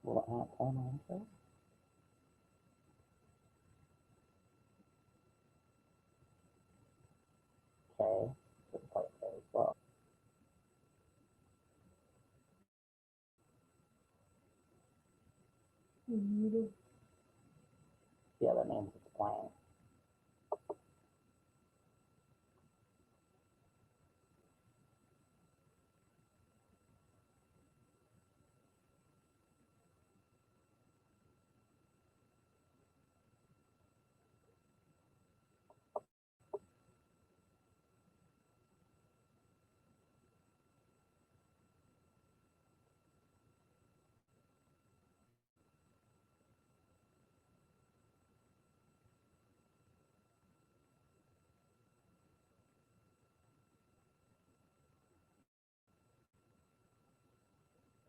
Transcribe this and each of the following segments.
will it not turn on? Okay. Didn't quite very well. Yeah, that means it's playing.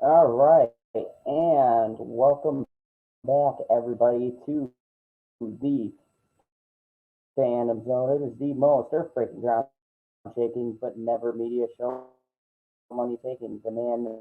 All right, and welcome back, everybody, to the Fandom Zone. It is the most earth-breaking, ground-shaking, but never media show. Money taking, the man.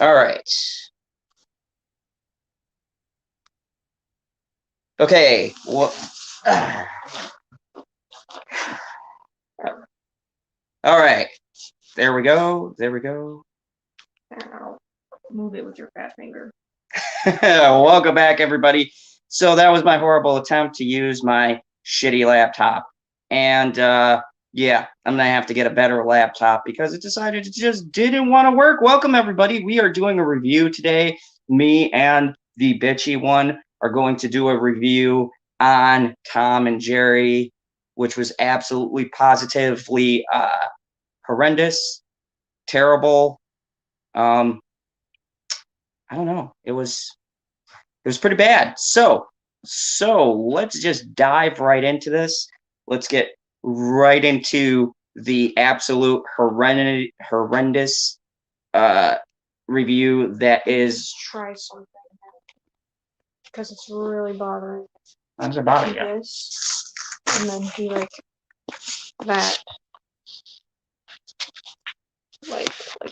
All right. Okay. Well, all right. There we go. There we go. I'll move it with your fat finger. Welcome back, everybody. So that was my horrible attempt to use my shitty laptop. And yeah, I'm going to have to get a better laptop because it decided it just didn't want to work. Welcome, everybody. We are doing a review today. Me and the bitchy one are going to do a review on Tom and Jerry, which was absolutely positively horrendous, terrible. I don't know. It was pretty bad. So let's just dive right into this. Let's get right into the absolute horrendous review that is. Let's try something because it's really bothering. How's it bother you? This, and then do like that, like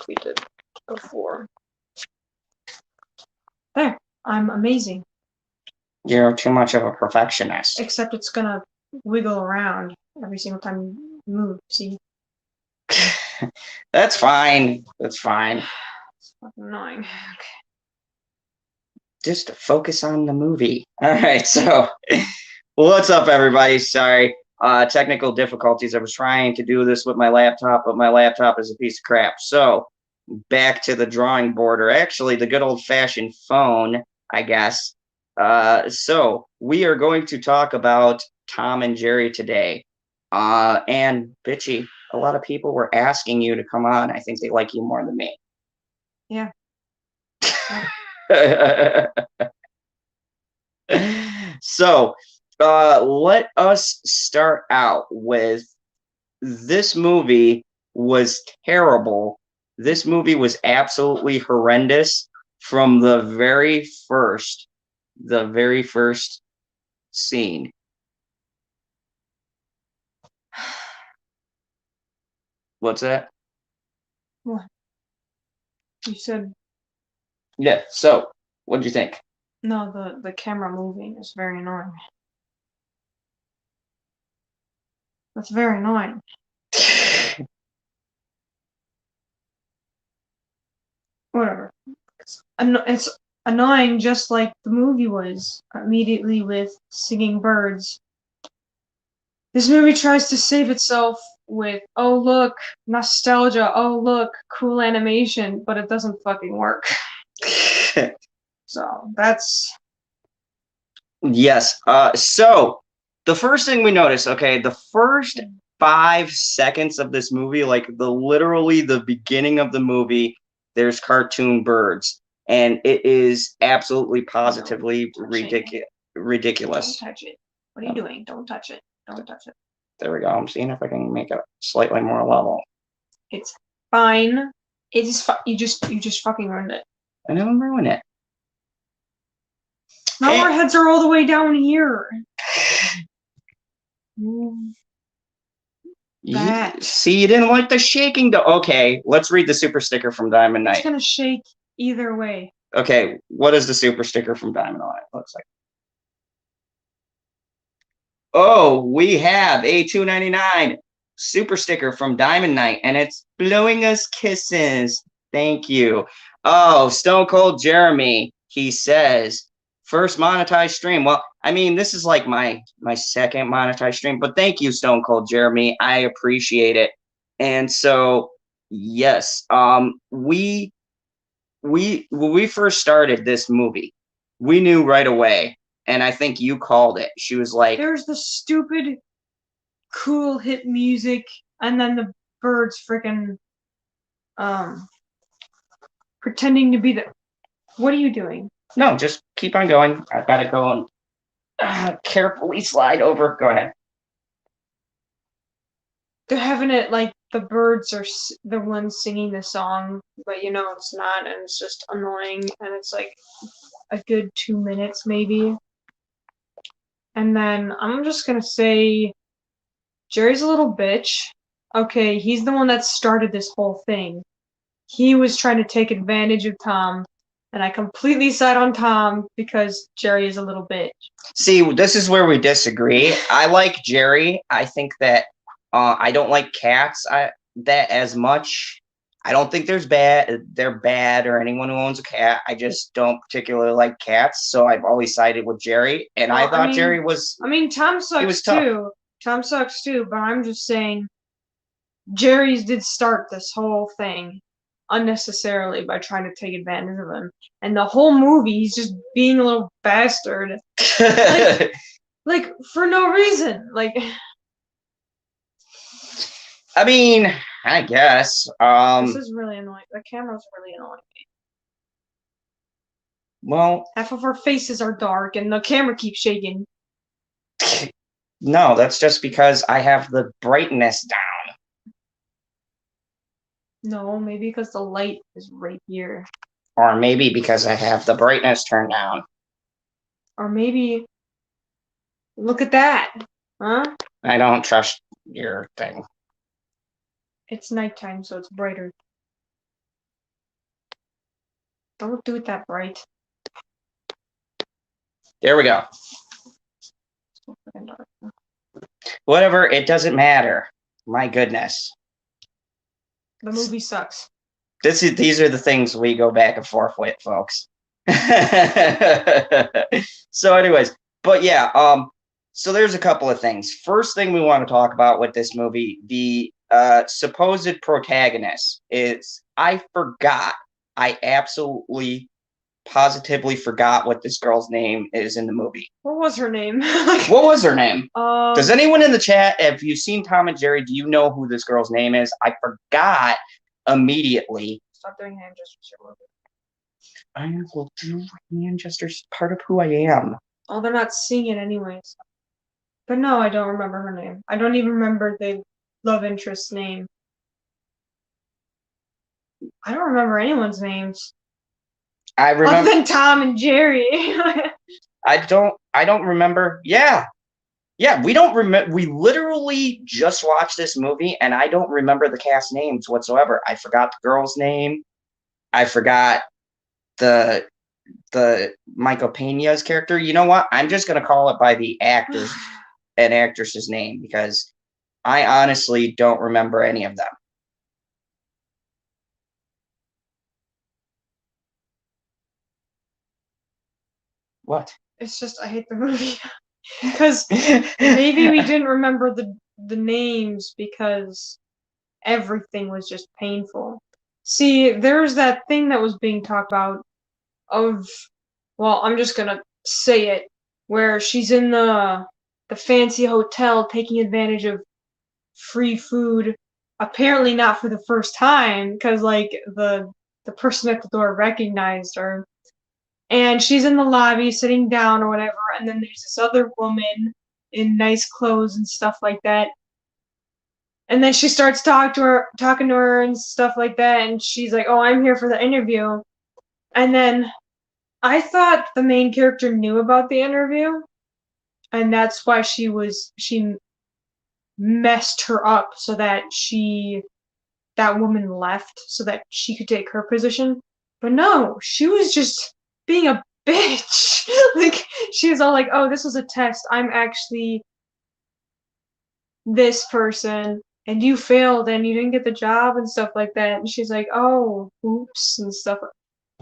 we did before. There, I'm amazing. You're too much of a perfectionist. Except it's gonna wiggle around every single time you move. See? That's fine. That's fine. It's fucking annoying. Okay. Just focus on the movie. All right, so what's up, everybody? Sorry, technical difficulties. I was trying to do this with my laptop, but my laptop is a piece of crap. So back to the drawing board, or actually the good old-fashioned phone, I guess. So we are going to talk about Tom and Jerry today. And Bitchy, a lot of people were asking you to come on. I think they like you more than me. Yeah. So, let us start out with this movie was terrible. This movie was absolutely horrendous from the very first scene. What's that? What? You said Yeah. So, what did you think? no. The camera moving is very annoying. That's very annoying. Whatever. It's annoying, just like the movie was. Immediately with singing birds. This movie tries to save itself with, oh look, nostalgia, oh look, cool animation, but it doesn't fucking work. So that's Yes. So the first thing we notice, okay, the first 5 seconds of this movie, like literally the beginning of the movie, there's cartoon birds, and it is absolutely positively ridiculous. Don't touch it. What are you doing? Don't touch it. Don't touch it. There we go. I'm seeing if I can make it slightly more level. It's fine. It is you just fucking ruined it. I don't ruin it. Now our heads are all the way down here. See, you didn't like the shaking. Okay, let's read the super sticker from Diamond Knight. It's gonna shake either way. Okay, what is the super sticker from Diamond Knight? Looks like. Oh, we have a $2.99 super sticker from Diamond Knight, and it's blowing us kisses. Thank you. Oh, Stone Cold Jeremy. He says, first monetized stream. Well, I mean, this is like my second monetized stream, but thank you, Stone Cold Jeremy. I appreciate it. And so, yes, when we first started this movie, we knew right away, and I think you called it. She was like, there's the stupid cool hit music, and then the birds freaking pretending to be the. What are you doing? no, just keep on going. I've got to go and carefully slide over. Go ahead. They're having it like the birds are the ones singing the song, but it's not, and it's just annoying, and it's like a good 2 minutes maybe. And then I'm just gonna say Jerry's a little bitch. Okay, he's the one that started this whole thing. He was trying to take advantage of Tom, and I completely side on Tom because Jerry is a little bitch. See, this is where we disagree. I like Jerry. I think that I don't like cats that as much. I don't think they're bad or anyone who owns a cat. I just don't particularly like cats, so I've always sided with Jerry. And I thought Jerry was. I mean, Tom sucks too. Tom sucks too, but I'm just saying Jerry's did start this whole thing unnecessarily by trying to take advantage of him. And the whole movie, he's just being a little bastard. like for no reason. Like, I mean, I guess. This is really annoying. The camera's really annoying me. Well, half of our faces are dark and the camera keeps shaking. No, that's just because I have the brightness down. No, maybe because the light is right here. Or maybe because I have the brightness turned down. Or maybe, look at that, huh? I don't trust your thing. It's nighttime, so it's brighter. Don't do it that bright. There we go. Whatever, it doesn't matter. My goodness. The movie sucks. These are the things we go back and forth with, folks. So anyways, but yeah, so there's a couple of things. First thing we want to talk about with this movie, the supposed protagonist is, I forgot. I absolutely positively forgot what this girl's name is in the movie. What was her name? What was her name? Does Um, anyone in the chat, if you've seen Tom and Jerry, do you know who this girl's name is? I forgot immediately. Stop doing hand gestures. I will do hand gestures, part of who I am. Oh, they're not singing anyways. But no, I don't remember her name. I don't even remember the love interest's name. I don't remember anyone's names. I remember. Other than Tom and Jerry. I don't remember. Yeah. Yeah, we don't remember. We literally just watched this movie, and I don't remember the cast names whatsoever. I forgot the girl's name. I forgot the Michael Pena's character. You know what? I'm just gonna call it by the actors and actress's name because I honestly don't remember any of them. What? It's just I hate the movie. Because maybe we didn't remember the names because everything was just painful. See, there's that thing that was being talked about of, well, I'm just gonna say it, where she's in the fancy hotel taking advantage of free food, apparently not for the first time, because like the person at the door recognized her. And she's in the lobby sitting down or whatever, and then there's this other woman in nice clothes and stuff like that. And then she starts talking to her and stuff like that, and she's like, "Oh, I'm here for the interview." And then I thought the main character knew about the interview, and that's why she messed her up so that that woman left so that she could take her position. But no, she was just being a bitch. Like, she was all like, "Oh, this was a test. I'm actually this person, and you failed, and you didn't get the job," and stuff like that. And she's like, "Oh, oops," and stuff.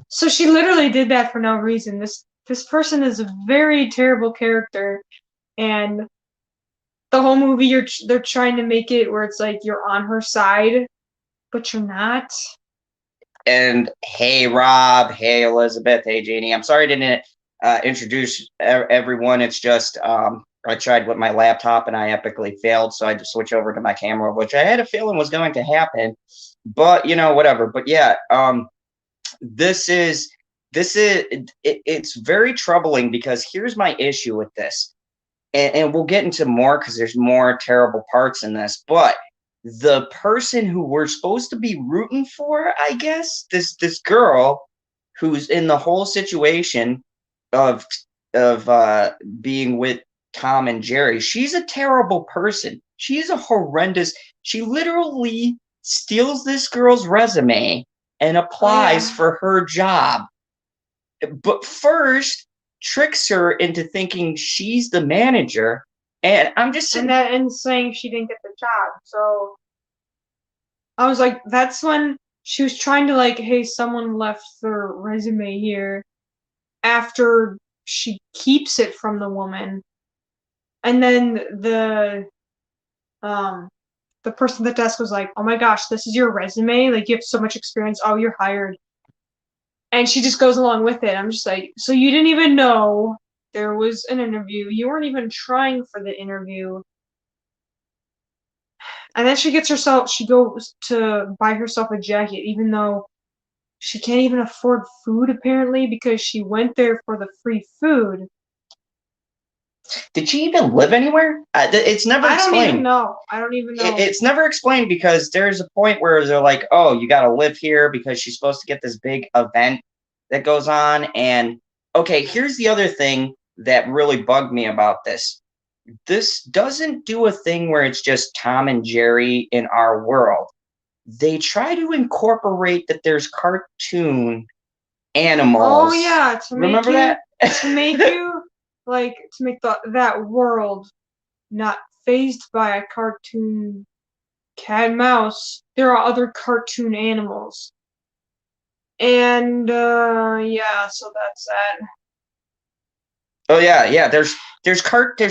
So she literally did that for no reason. This person is a very terrible character, and the whole movie they're trying to make it where it's like you're on her side, but you're not. And hey, Rob. Hey, Elizabeth. Hey, Janie. I'm sorry I didn't introduce everyone. It's just I tried with my laptop and I epically failed, so I had to switch over to my camera, which I had a feeling was going to happen. But you know, whatever. But yeah, it's very troubling because here's my issue with this, and we'll get into more because there's more terrible parts in this, but the person who we're supposed to be rooting for, I guess, this girl who's in the whole situation of being with Tom and Jerry, she's a terrible person. She's a horrendous. She literally steals this girl's resume and applies for her job, but first tricks her into thinking she's the manager. And I'm just sitting and saying she didn't get the job. So I was like, that's when she was trying to like, hey, someone left their resume here, after she keeps it from the woman. And then the person at the desk was like, "Oh my gosh, this is your resume? Like, you have so much experience. Oh, you're hired." And she just goes along with it. I'm just like, so you didn't even know there was an interview. You weren't even trying for the interview. And then she goes to buy herself a jacket, even though she can't even afford food, apparently, because she went there for the free food. Did she even live anywhere? It's never explained. I don't even know. It's never explained because there's a point where they're like, "Oh, you got to live here because she's supposed to get this big event that goes on." And okay, here's the other thing that really bugged me about this. This doesn't do a thing where it's just Tom and Jerry in our world. They try to incorporate that there's cartoon animals. Oh yeah, remember that? To make you like to make that world not phased by a cartoon cat and mouse. There are other cartoon animals, and yeah, so that's that. Oh yeah. There's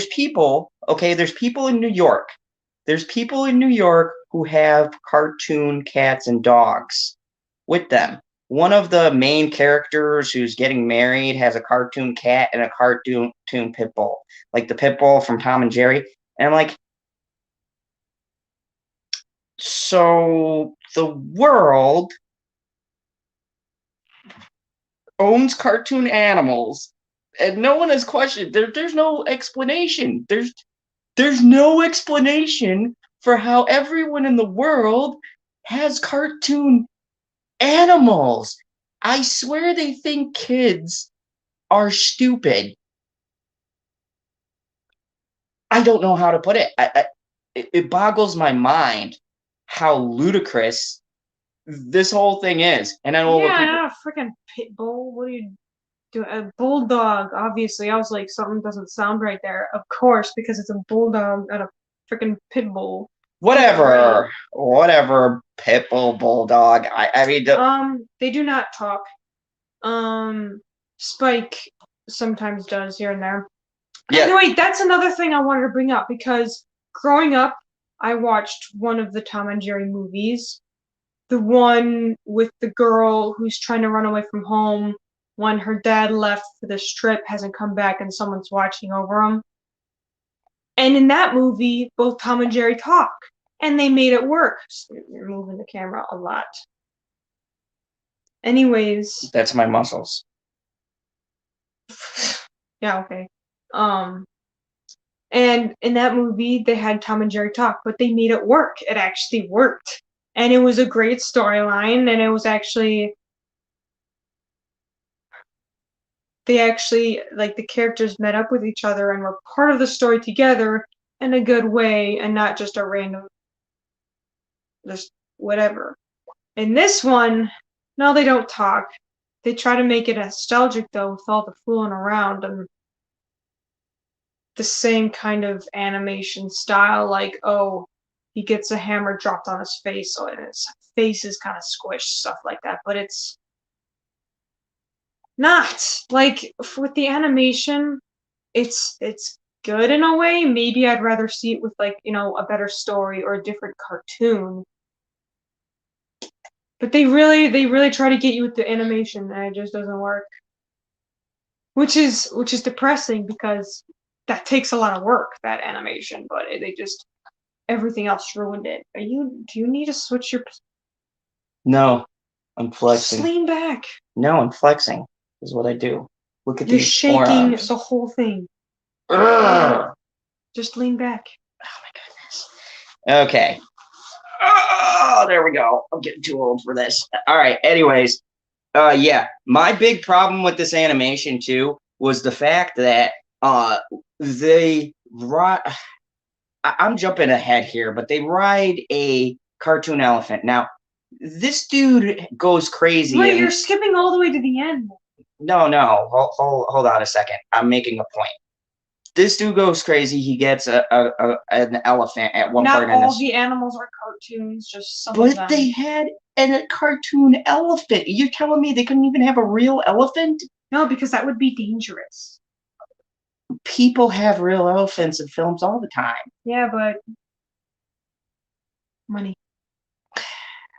people. Okay, there's people in New York. There's people in New York who have cartoon cats and dogs with them. one of the main characters who's getting married has a cartoon cat and a cartoon pit bull, like the pit bull from Tom and Jerry. And I'm like, so the world owns cartoon animals, and no one has questioned. There's no explanation. There's no explanation for how everyone in the world has cartoon animals. I swear they think kids are stupid. I don't know how to put it. It boggles my mind how ludicrous this whole thing is. And I know what people. Yeah, freaking pit bull. What do you do? A bulldog, obviously. I was like, something doesn't sound right there. Of course, because it's a bulldog and a freaking pit bull. Whatever, pit bull, bulldog. I mean, they do not talk. Spike sometimes does here and there. yeah. Anyway, that's another thing I wanted to bring up because growing up, I watched one of the Tom and Jerry movies. The one with the girl who's trying to run away from home when her dad left for this trip, hasn't come back, and someone's watching over him. And in that movie, both Tom and Jerry talk, and they made it work. You're moving the camera a lot. Anyways. That's my muscles. Yeah, okay. And in that movie, they had Tom and Jerry talk, but they made it work. It actually worked. And it was a great storyline, and it was actually... They actually, like, the characters met up with each other and were part of the story together in a good way, and not just a random... just whatever. In this one, no, they don't talk. They try to make it nostalgic, though, with all the fooling around and the same kind of animation style, like, oh, he gets a hammer dropped on his face, so his face is kind of squished, stuff like that. But it's not like with the animation. It's good in a way. Maybe I'd rather see it with, like, you know, a better story or a different cartoon. But they really try to get you with the animation, and it just doesn't work. Which is depressing because that takes a lot of work, that animation, but they just everything else ruined it. Do you need to switch your... No, I'm flexing. Just lean back. No, I'm flexing. Is what I do. Look at You're these shaking forearms. the whole thing. Urgh. Just lean back. Oh my goodness. Okay. Oh, there we go. I'm getting too old for this. All right. Anyways, yeah, my big problem with this animation too was the fact that they I'm jumping ahead here, but they ride a cartoon elephant. Now, this dude goes crazy. Wait, you're skipping all the way to the end. No. Hold on a second. I'm making a point. This dude goes crazy. He gets an elephant at one point. Not all the animals are cartoons, just some of them. But they had a cartoon elephant. You're telling me they couldn't even have a real elephant? No, because that would be dangerous. People have real elephants in films all the time. Yeah, but money.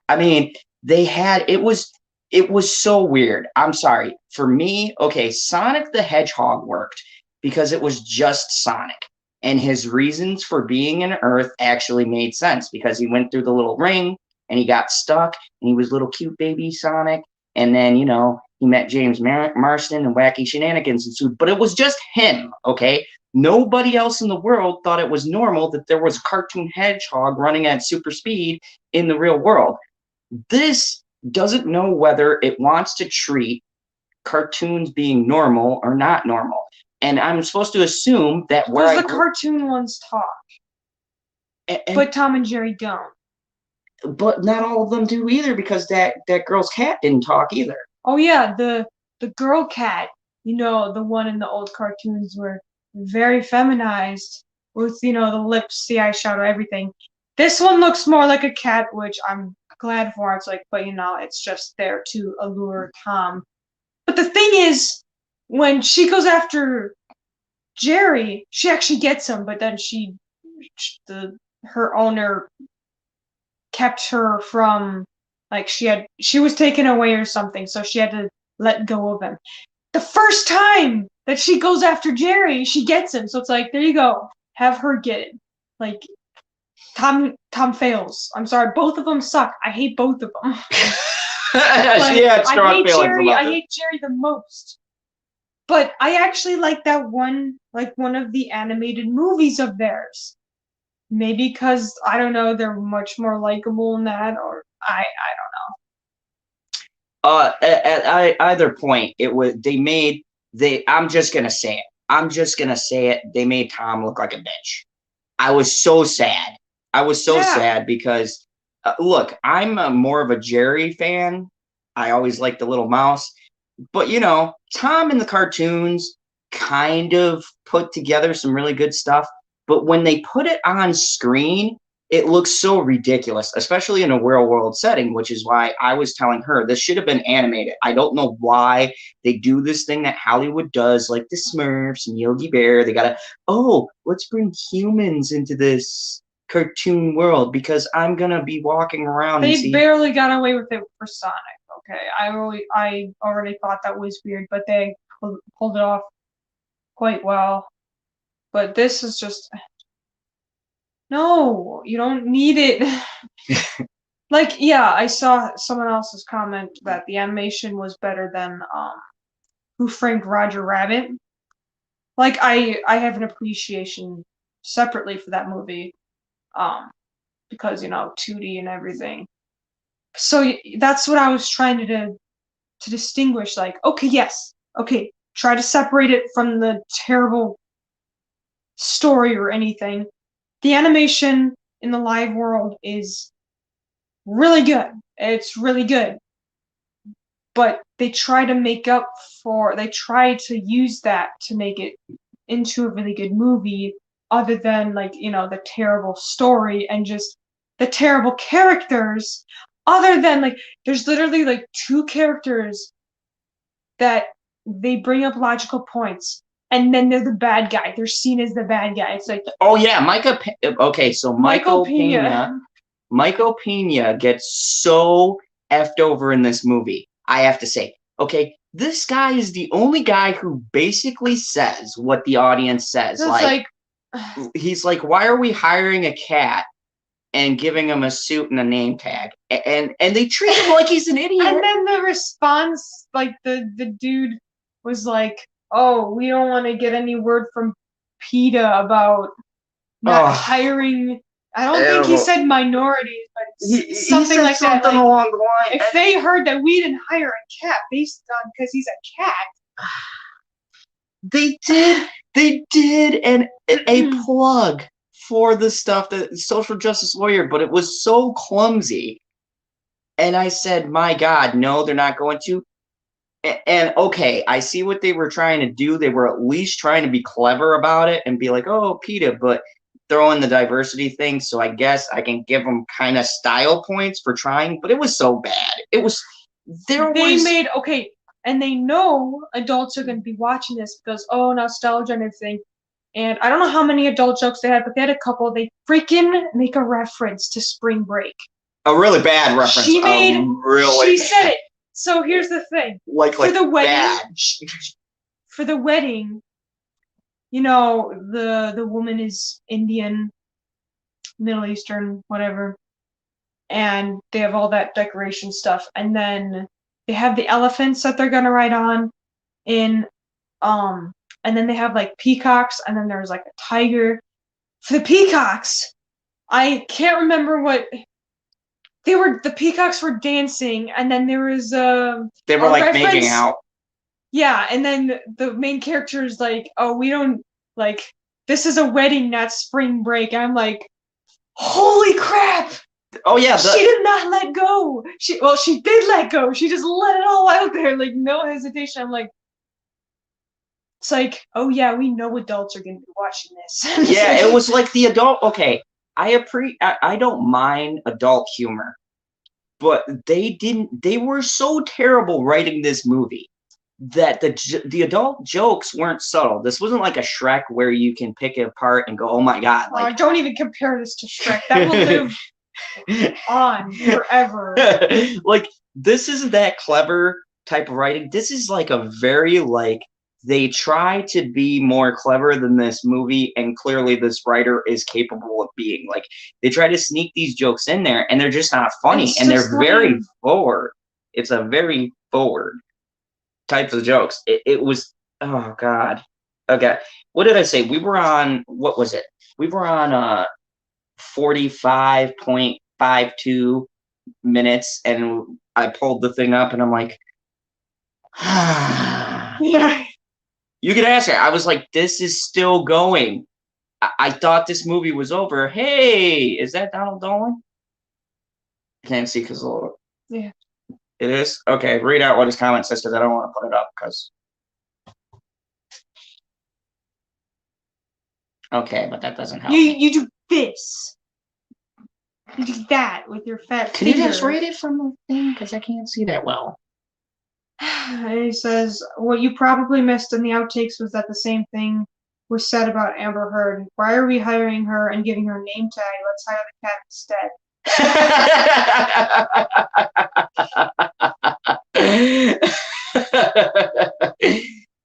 I mean, it was so weird. I'm sorry. For me, okay, Sonic the Hedgehog worked because it was just Sonic. And his reasons for being in Earth actually made sense because he went through the little ring and he got stuck and he was little cute baby Sonic. And then, you know, he met James Marsden and wacky shenanigans ensued. But it was just him, okay? Nobody else in the world thought it was normal that there was a cartoon hedgehog running at super speed in the real world. This doesn't know whether it wants to treat cartoons being normal or not normal. And I'm supposed to assume that where the cartoon ones talk. But Tom and Jerry don't. But not all of them do either because that girl's cat didn't talk either. Oh yeah, the girl cat, you know, the one in the old cartoons were very feminized with, you know, the lips, the eyeshadow, everything. This one looks more like a cat, which I'm glad for. It's like, but you know, it's just there to allure Tom. But the thing is, when she goes after Jerry, she actually gets him, but then her owner kept her from Like she was taken away or something, so she had to let go of him. The first time that she goes after Jerry, she gets him. So it's like, there you go. Have her get it. Like Tom fails. I'm sorry, both of them suck. I hate both of them. She had strong feelings about I it. hate Jerry the most. But I actually like that one, like one of the animated movies of theirs. Maybe because I don't know, they're much more likable in that, or I At either point, I'm just gonna say it. I'm just gonna say it. They made Tom look like a bitch. I was so sad. I was so sad because, look, I'm more of a Jerry fan. I always liked the little mouse. But, Tom in the cartoons kind of put together some really good stuff. But when they put it on screen, it looks so ridiculous, especially in a real world setting, which is why I was telling her this should have been animated. I don't know why they do this thing that Hollywood does, like the Smurfs and Yogi Bear. They gotta, let's bring humans into this cartoon world because I'm gonna be walking around. They barely got away with it for Sonic. Okay, I already thought that was weird, but they pulled it off quite well. But this is just. No, you don't need it. Like, yeah, I saw someone else's comment that the animation was better than Who Framed Roger Rabbit. Like, I have an appreciation separately for that movie, because 2D and everything. So that's what I was trying to distinguish. Like, okay, yes, okay, try to separate it from the terrible story or anything. The animation in the live world is really good. It's really good. But they try to use that to make it into a really good movie, other than the terrible story and just the terrible characters. Other than there's literally two characters that they bring up logical points. And then they're the bad guy. They're seen as the bad guy. It's like, oh yeah, Michael Pena. Michael Pena gets so effed over in this movie. I have to say, okay, this guy is the only guy who basically says what the audience says. He's like, why are we hiring a cat and giving him a suit and a name tag? And they treat him like he's an idiot. And then the response, the dude was like, oh, we don't want to get any word from PETA about not hiring. I don't think he said minorities, but something like that. Something along the line. If they heard that we didn't hire a cat based on because he's a cat. They did a plug for the stuff, the social justice lawyer, but it was so clumsy. And I said, my God, no, they're not going to. And okay, I see what they were trying to do. They were at least trying to be clever about it and be like, oh, PETA, but throw in the diversity thing. So I guess I can give them kind of style points for trying, but it was so bad. And they know adults are going to be watching this because, nostalgia and everything. And I don't know how many adult jokes they had, but they had a couple. They freaking make a reference to Spring Break. A really bad reference. She said it. So here's the thing. For the wedding, the woman is Indian, Middle Eastern, whatever. And they have all that decoration stuff. And then they have the elephants that they're gonna ride on and then they have peacocks, and then there's a tiger. For the peacocks, I can't remember what the peacocks were dancing, and then there was they were making out. Yeah, and then the main character is like, oh, we don't this is a wedding, not spring break. And I'm like, holy crap! Oh yeah, she did not let go. She did let go. She just let it all out there, no hesitation. I'm like, it's like, oh yeah, we know adults are going to be watching this. Yeah, it was like the adult. Okay, I don't mind adult humor, but they were so terrible writing this movie that the adult jokes weren't subtle. This wasn't like a Shrek where you can pick it apart and go, oh my God. Don't even compare this to Shrek. That will live on forever. Like, this isn't that clever type of writing. This is like a very, like, they try to be more clever than this movie, and clearly this writer is capable of being. Like, they try to sneak these jokes in there, and they're just not funny, It's and they're just very lame. forward. It's a very forward types of jokes. It was, oh God. Okay. What did I say? We were on, what was it? We were on 45.52 minutes, and I pulled the thing up, and I'm like, Yeah. you could ask her. I was like, this is still going. I thought this movie was over. Hey, is that Donald Dolan? I can't see because Yeah. it is? Okay, read out what his comment says because I don't want to put it up because. Okay, but that doesn't help. You do this. You do that with your fat Can finger. you just read it from the thing? Because I can't see that well. And he says, what you probably missed in the outtakes was that the same thing was said about Amber Heard. Why are we hiring her and giving her a name tag? Let's hire the cat instead.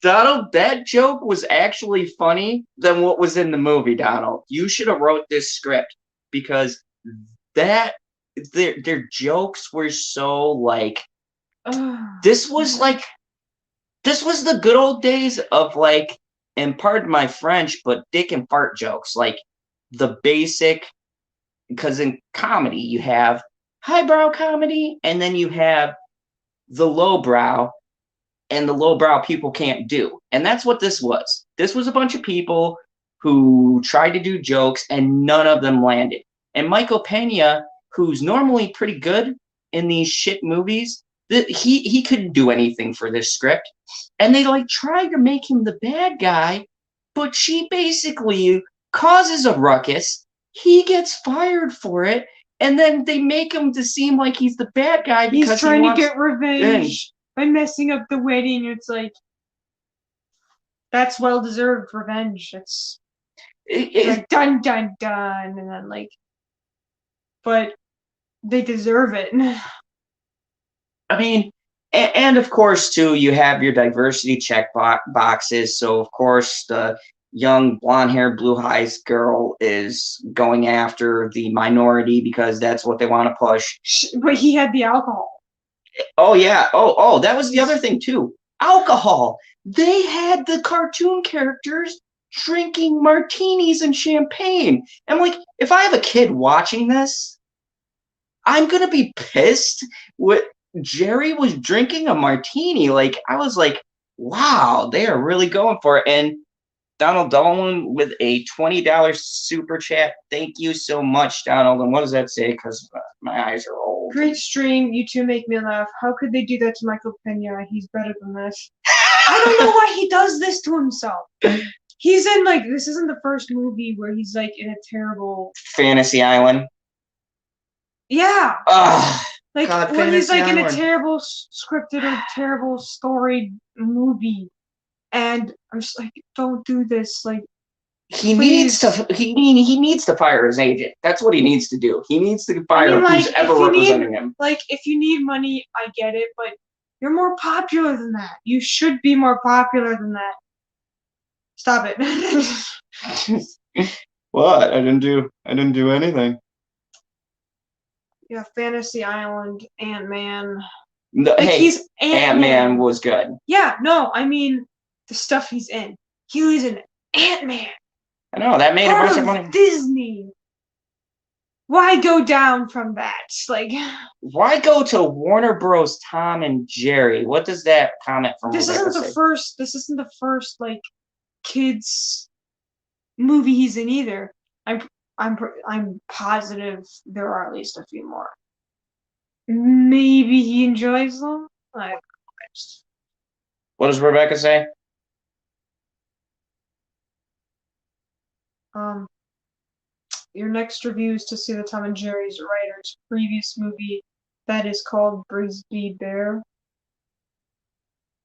Donald, that joke was actually funny than what was in the movie, Donald. You should have wrote this script because that their jokes were so like this was the good old days of like, and pardon my French, but dick and fart jokes. Like the basic, because in comedy you have highbrow comedy and then you have the lowbrow, and the lowbrow people can't do. And that's what this was. This was a bunch of people who tried to do jokes and none of them landed. And Michael Pena, who's normally pretty good in these shit movies, he couldn't do anything for this script. And they like tried to make him the bad guy, but she basically causes a ruckus. He gets fired for it, and then they make him to seem like he's the bad guy because he's trying he wants to get revenge by messing up the wedding. It's like, that's well deserved revenge. It's like dun dun dun, and then like, but they deserve it. I mean, and of course, too, you have your diversity check boxes. So, of course, the young blonde-haired, blue-eyes girl is going after the minority because that's what they want to push. But he had the alcohol. Oh, yeah. Oh, that was the other thing, too. Alcohol. They had the cartoon characters drinking martinis and champagne. And, like, if I have a kid watching this, I'm going to be pissed with Jerry was drinking a martini. Like, I was like, wow, they are really going for it. And Donald Dolan with a $20 super chat. Thank you so much, Donald. And what does that say? Because my eyes are old. Great stream. You two make me laugh. How could they do that to Michael Pena? He's better than this. I don't know why he does this to himself. He's in, like, this isn't the first movie where he's, like, in a terrible... Fantasy Island. Yeah. Ugh. Like, God, when he's, like, Fantasy in a Island. terrible scripted or terrible storied movie. And I'm just like, don't do this. Like, he please. needs to fire his agent. That's what he needs to do. He needs to fire who's ever representing him. Like, if you need money, I get it, but you're more popular than that. You should be more popular than that. Stop it. What? I didn't do anything. Yeah, Fantasy Island, Ant-Man. No, Like, hey, he's Ant-Man was good. Yeah, no, I mean the stuff he's in. He was in Ant-Man. I know, that made a bunch of money. Disney. Why go down from that? Like, why go to Warner Bros. Tom and Jerry? What does that comment from this Rebecca isn't say? this isn't the first like kids movie he's in either. I'm positive there are at least a few more. Maybe he enjoys them. What does Rebecca say? Your next review is to see the Tom and Jerry's writer's previous movie that is called Brisby Bear.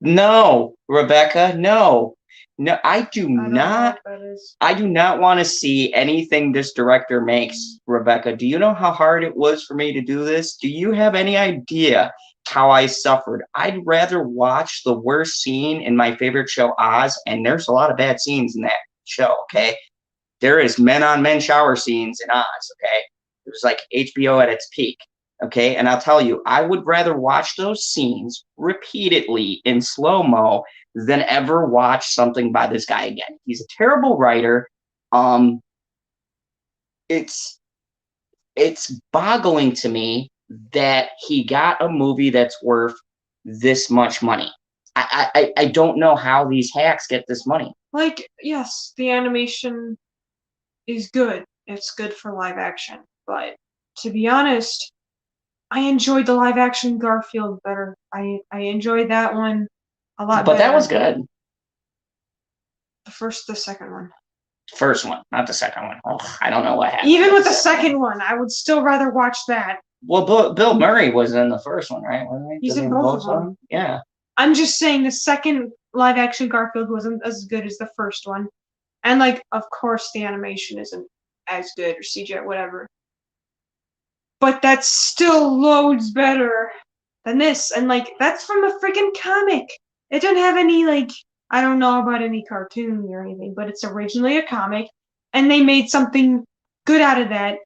No, Rebecca, no. No, I do I don't know not. what that is. I do not want to see anything this director makes, Rebecca. Do you know how hard it was for me to do this? Do you have any idea how I suffered? I'd rather watch the worst scene in my favorite show, Oz, and there's a lot of bad scenes in that show, okay? There is men on men shower scenes in Oz, okay? It was like HBO at its peak, okay? And I'll tell you, I would rather watch those scenes repeatedly in slow-mo than ever watch something by this guy again. He's a terrible writer. Um, it's boggling to me that he got a movie that's worth this much money. I don't know how these hacks get this money. Like, yes, the animation is good. It's good for live action. But to be honest, I enjoyed the live action Garfield better. I enjoyed that one a lot But better. that was good. The second one. First one, not the second one. Oh, I don't know what happened. Even with the second one, I would still rather watch that. Well, Bill Murray was in the first one, right? He's in both of them. Yeah. I'm just saying the second live action Garfield wasn't as good as the first one. And, like, of course the animation isn't as good, or CGI, whatever. But that's still loads better than this. And, like, that's from a freaking comic. It doesn't have any, like, I don't know about any cartoons or anything, but it's originally a comic. And they made something good out of that,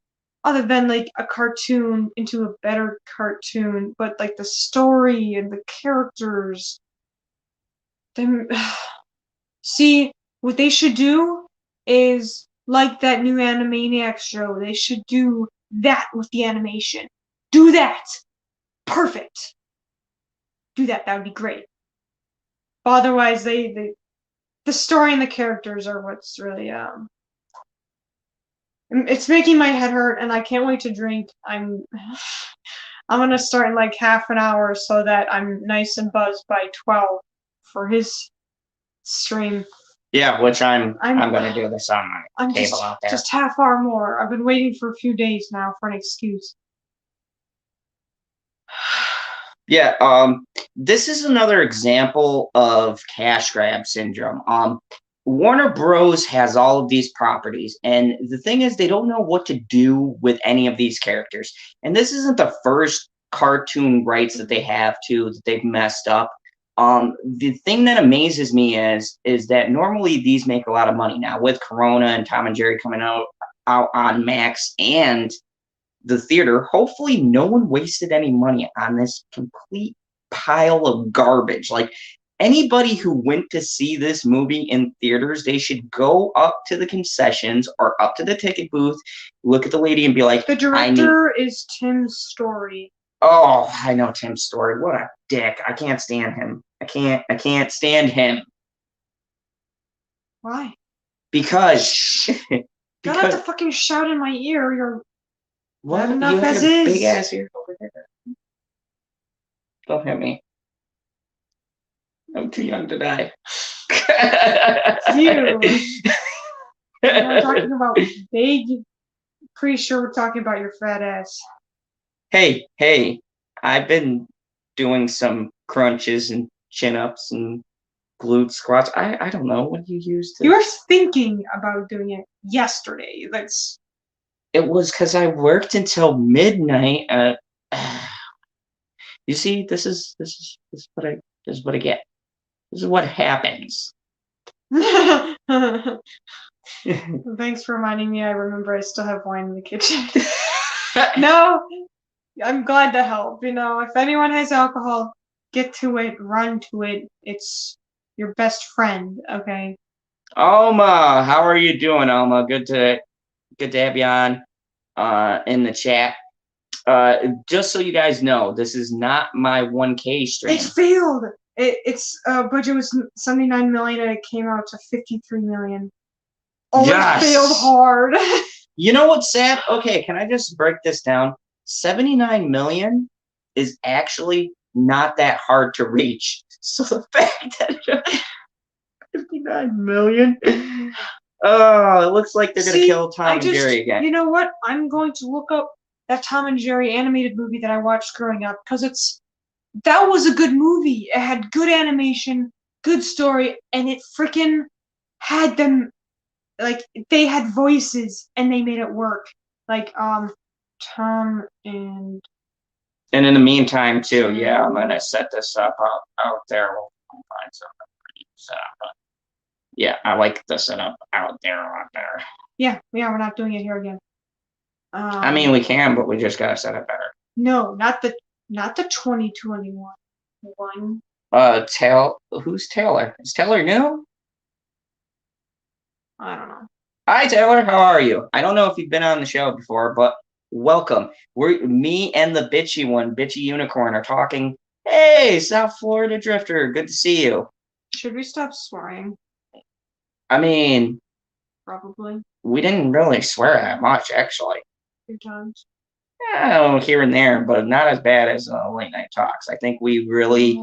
other than, like, a cartoon into a better cartoon. But, like, the story and the characters. See, what they should do is, like that new Animaniacs show, they should do that with the animation. Do that! Perfect! Do that, that would be great. But otherwise, the story and the characters are what's really, it's making my head hurt, and I can't wait to drink. I'm gonna start in like half an hour so that I'm nice and buzzed by 12 for his stream. Yeah, which I'm gonna do this on my table just, out there. Just half hour more. I've been waiting for a few days now for an excuse. Yeah, this is another example of cash grab syndrome. Warner Bros. Has all of these properties, and the thing is, they don't know what to do with any of these characters. And this isn't the first cartoon rights that they have that they've messed up. The thing that amazes me is that normally these make a lot of money now with Corona and Tom and Jerry coming out on Max and the theater. Hopefully no one wasted any money on this complete pile of garbage. Like, anybody who went to see this movie in theaters, they should go up to the concessions or up to the ticket booth, look at the lady and be like, the director is Tim Story. Oh, I know Tim Story. What a dick. I can't stand him. I can't stand him. Why? Because you don't have to fucking shout in my ear. You're what? enough You have as a is. big ass ear over there. Don't hit me. I'm too young to die. You. We're talking about big. Pretty sure we're talking about your fat ass. Hey, I've been doing some crunches and chin-ups and glute squats. I don't know. What do you use to... You were thinking about doing it yesterday. It was because I worked until midnight. You see, this is what I get. This is what happens. Thanks for reminding me. I remember I still have wine in the kitchen. No, I'm glad to help. You know, if anyone has alcohol, get to it, run to it. It's your best friend, okay? Alma, how are you doing, Alma? Good to have you on in the chat. Just so you guys know, this is not my 1K stream. It failed. Its budget was 79 million and it came out to 53 million. Oh, yes. It failed hard. You know what's sad? Okay, can I just break this down? 79 million is actually not that hard to reach. So the fact that 59 million. Oh, it looks like they're going to kill Tom and Jerry again. You know what? I'm going to look up that Tom and Jerry animated movie that I watched growing up because that was a good movie. It had good animation, good story, and it freaking had them, like, they had voices, and they made it work. Like, Tom and... And in the meantime, too, yeah, I'm gonna set this up out there. We'll find something pretty set up. But yeah, I like the setup out there. Yeah, we're not doing it here again. I mean, we can, but we just gotta set it better. No, not the 2021 one. Who's Taylor? Is Taylor new? I don't know. Hi, Taylor. How are you? I don't know if you've been on the show before, but welcome. Me and the bitchy unicorn, are talking. Hey, South Florida Drifter. Good to see you. Should we stop swearing? I mean, probably. We didn't really swear that much, actually. 2 times. Yeah, here and there, but not as bad as Late Night Talks. I think we really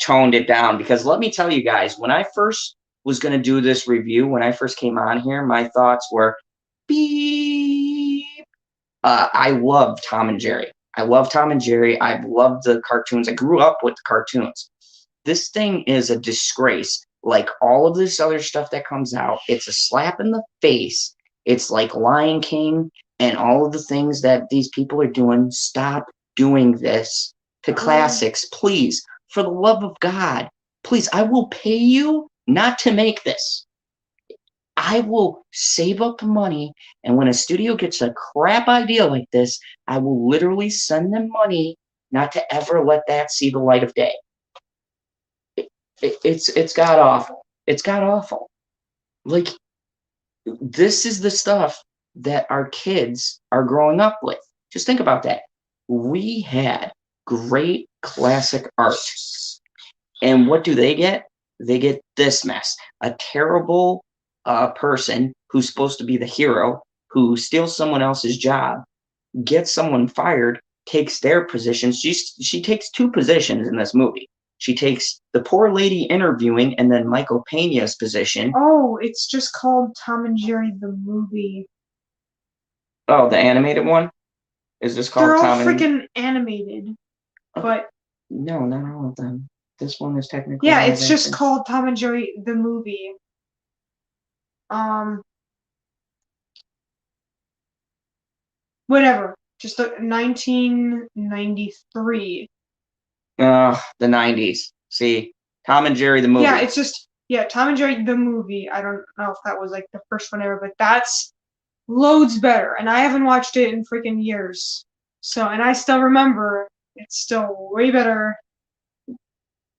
toned it down because let me tell you guys, when I first was going to do this review, when I first came on here, my thoughts were beep. I love Tom and Jerry. I love Tom and Jerry. I love the cartoons. I grew up with the cartoons. This thing is a disgrace. Like all of this other stuff that comes out, it's a slap in the face. It's like Lion King and all of the things that these people are doing. Stop doing this to classics, please. For the love of God, please. I will pay you not to make this. I will save up money, and when a studio gets a crap idea like this, I will literally send them money not to ever let that see the light of day. It's god awful. It's god awful. Like, this is the stuff that our kids are growing up with. Just think about that. We had great classic art. And what do they get? They get this mess. A terrible person who's supposed to be the hero, who steals someone else's job, gets someone fired, takes their position. She takes 2 positions in this movie. She takes the poor lady interviewing and then Michael Pena's position. Oh, it's just called Tom and Jerry the movie. Oh, the animated one? Is this called Tom and... They're all freaking animated. But... No, not all of them. This one is technically... Yeah, it's just called Tom and Jerry the movie. Whatever. Just 1993. The 90s. See, Tom and Jerry the movie. Yeah, it's just, Tom and Jerry the movie. I don't know if that was like the first one ever, but that's loads better. And I haven't watched it in freaking years. So, and I still remember it's still way better.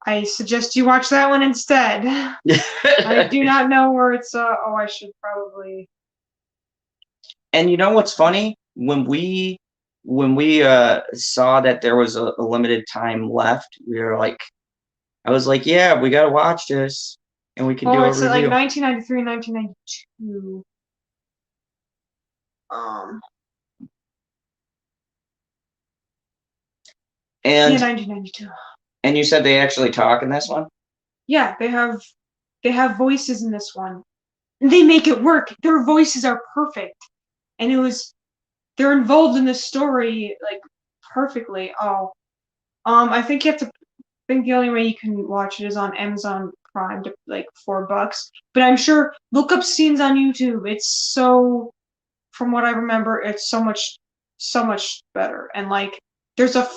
I suggest you watch that one instead. I do not know where it's, I should probably. And you know what's funny? When we saw that there was a limited time left, we were like, I was like, yeah, we got to watch this and we can do a review. It's like 1993, 1992. And 1992. And you said they actually talk in this one? Yeah, they have voices in this one. They make it work. Their voices are perfect. And they're involved in the story like perfectly. I think the only way you can watch it is on Amazon Prime to like $4. But I'm sure look up scenes on YouTube. It's so, from what I remember, it's so much better. And like there's a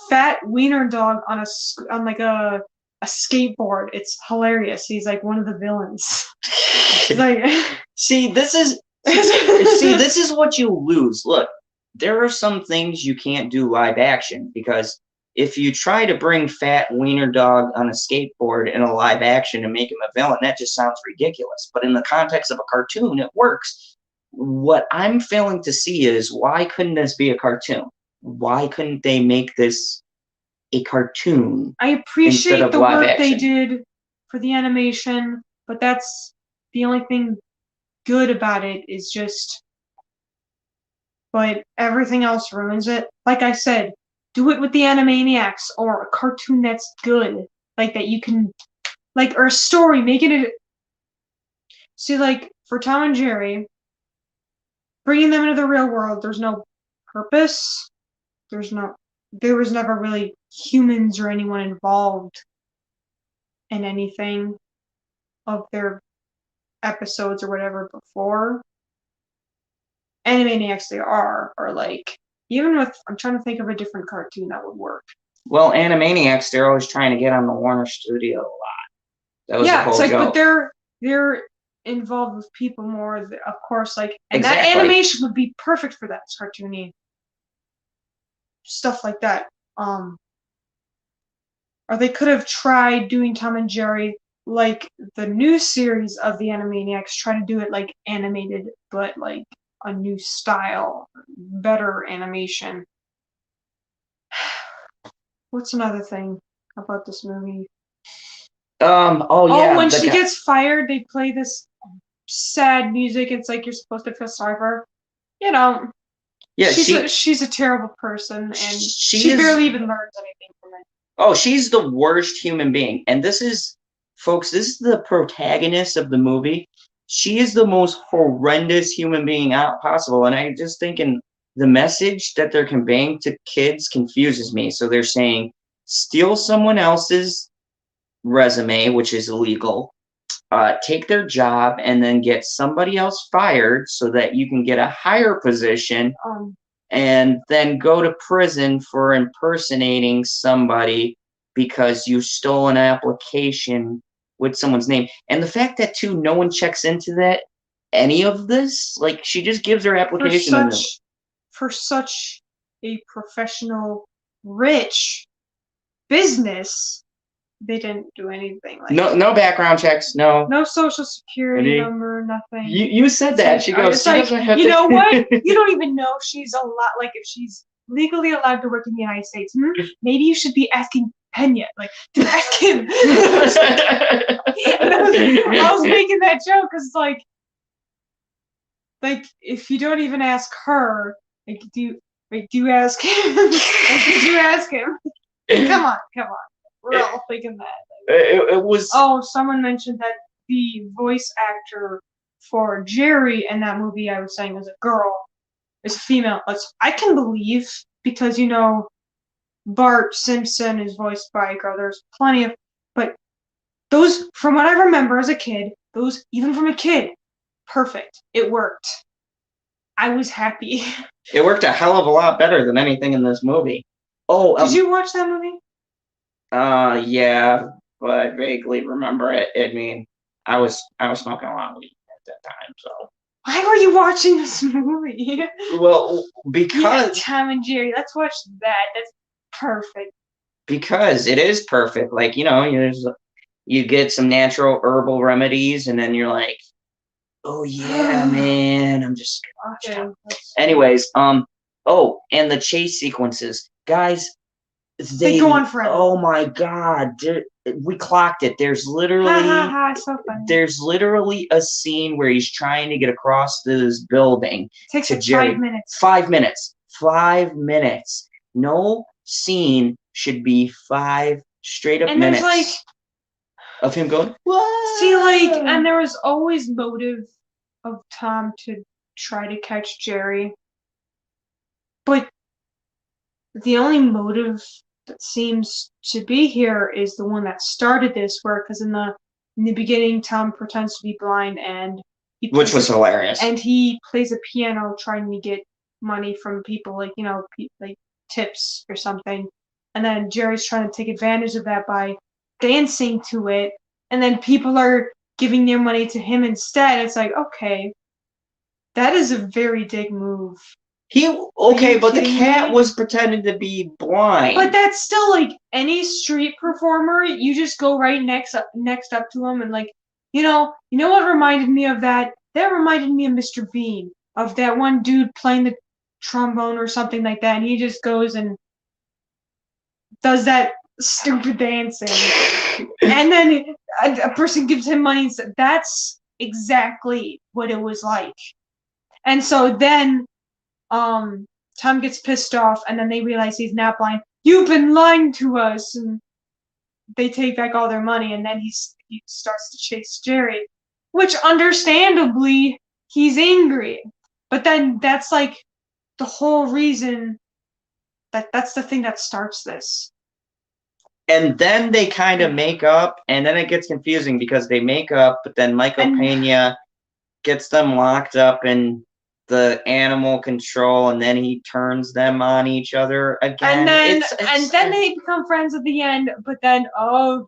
fat wiener dog on a skateboard. It's hilarious. He's like one of the villains. Like, this is what you lose. Look, there are some things you can't do live action because if you try to bring fat wiener dog on a skateboard in a live action and make him a villain, that just sounds ridiculous. But in the context of a cartoon, it works. What I'm failing to see is why couldn't this be a cartoon? Why couldn't they make this a cartoon? I appreciate the work they did for the animation, but that's the only thing good about it is just, but everything else ruins it. Like I said, do it with the Animaniacs or a cartoon that's good, like that you can, like, or a story, making it. See, like for Tom and Jerry, bringing them into the real world, there's no purpose. There was never really humans or anyone involved. in anything of their episodes or whatever before. Animaniacs they are like, even with, I'm trying to think of a different cartoon that would work. Well, Animaniacs, they're always trying to get on the Warner Studio a lot. That was the Yeah, whole it's like, joke. but they're involved with people more, of course, like, and that Exactly. animation would be perfect for that, cartoony stuff like that. Or they could have tried doing Tom and Jerry like the new series of the Animaniacs, try to do it like animated, but like a new style, better animation. What's another thing about this movie? Oh yeah. When she gets fired, they play this sad music. It's like you're supposed to feel sorry for her. You know, yeah, she's a terrible person, and she barely even learns anything from it. Oh, she's the worst human being. And this is, folks, this is the protagonist of the movie. She is the most horrendous human being out possible. And I just thinking the message that they're conveying to kids confuses me. So they're saying steal someone else's resume, which is illegal, take their job, and then get somebody else fired so that you can get a higher position. And then go to prison for impersonating somebody because you stole an application with someone's name. And the fact that, too, no one checks into that, any of this, like, she just gives her application. For such a professional, rich business, they didn't do anything like no background checks, no social security number, nothing. You said that. She goes, it's like, you know what? You don't even know she's like, if she's legally allowed to work in the United States, maybe you should be asking Pena, like, to ask him. I was making that joke because, like, if you don't even ask her, like, do you ask him? Like, did you ask him? Come on. We're all thinking that. It was. Oh, someone mentioned that the voice actor for Jerry in that movie I was saying was a girl, is a female. I can believe, because, you know, Bart Simpson is voiced by a girl. There's plenty of, but those, from what I remember as a kid, those, even from a kid, perfect. It worked. I was happy. It worked a hell of a lot better than anything in this movie. Oh, did you watch that movie? Yeah, but I vaguely remember it. I mean, I was smoking a lot of weed at that time, so. Why were you watching this movie? Well, because Tom and Jerry. Let's watch that. That's perfect. Because it is perfect. Like, you know, you get some natural herbal remedies, and then you're like, oh yeah, man, I'm just okay. Anyways, oh, and the chase sequences, guys. They go on forever. Oh my god, we clocked it. There's literally so funny. There's literally a scene where he's trying to get across this building. It takes like 5 minutes. 5 minutes. 5 minutes. No scene should be 5 straight up minutes. There's like of him going, what? See, like, and there was always motive of Tom to try to catch Jerry, but the only motive that seems to be here is the one that started this, because in the beginning, Tom pretends to be blind, and which was hilarious, and he plays a piano trying to get money from people, like, you know, like tips or something, and then Jerry's trying to take advantage of that by dancing to it, and then people are giving their money to him instead. It's like, okay, that is a very big move. But the cat was pretending to be blind. But that's still, like, any street performer, you just go right next up to him and, like, you know what reminded me of that? That reminded me of Mr. Bean, of that one dude playing the trombone or something like that, and he just goes and does that stupid dancing. And then a person gives him money and says, that's exactly what it was like. And so then Tom gets pissed off, and then they realize he's not blind. You've been lying to us, and they take back all their money, and then he starts to chase Jerry, which understandably he's angry. But then that's like the whole reason that's the thing that starts this. And then they kind of make up, and then it gets confusing because they make up, but then Michael Pena gets them locked up in the animal control, and then he turns them on each other again. And then they become friends at the end, but then Tom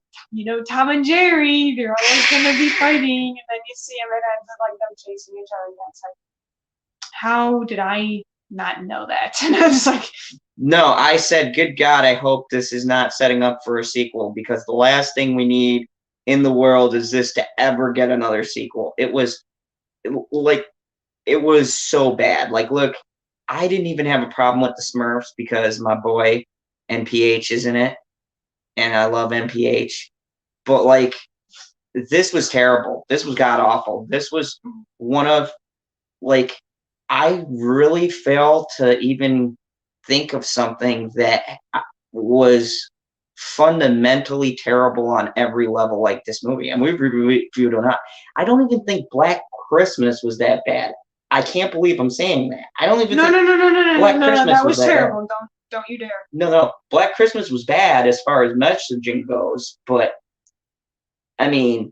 and Jerry, they're always gonna be fighting, and then you see them and it ends up like them chasing each other again. It's like, how did I not know that? And I was like, no, I said, good God, I hope this is not setting up for a sequel, because the last thing we need in the world is this to ever get another sequel. It was so bad. Like, look, I didn't even have a problem with the Smurfs because my boy NPH is in it, and I love NPH. But, like, this was terrible. This was god-awful. This was one of, like, I really failed to even think of something that was fundamentally terrible on every level like this movie. And we've reviewed or not. I don't even think Black Christmas was that bad. I can't believe I'm saying that. I don't even think Black Christmas that was terrible. Don't you dare. No. Black Christmas was bad as far as messaging goes, but I mean,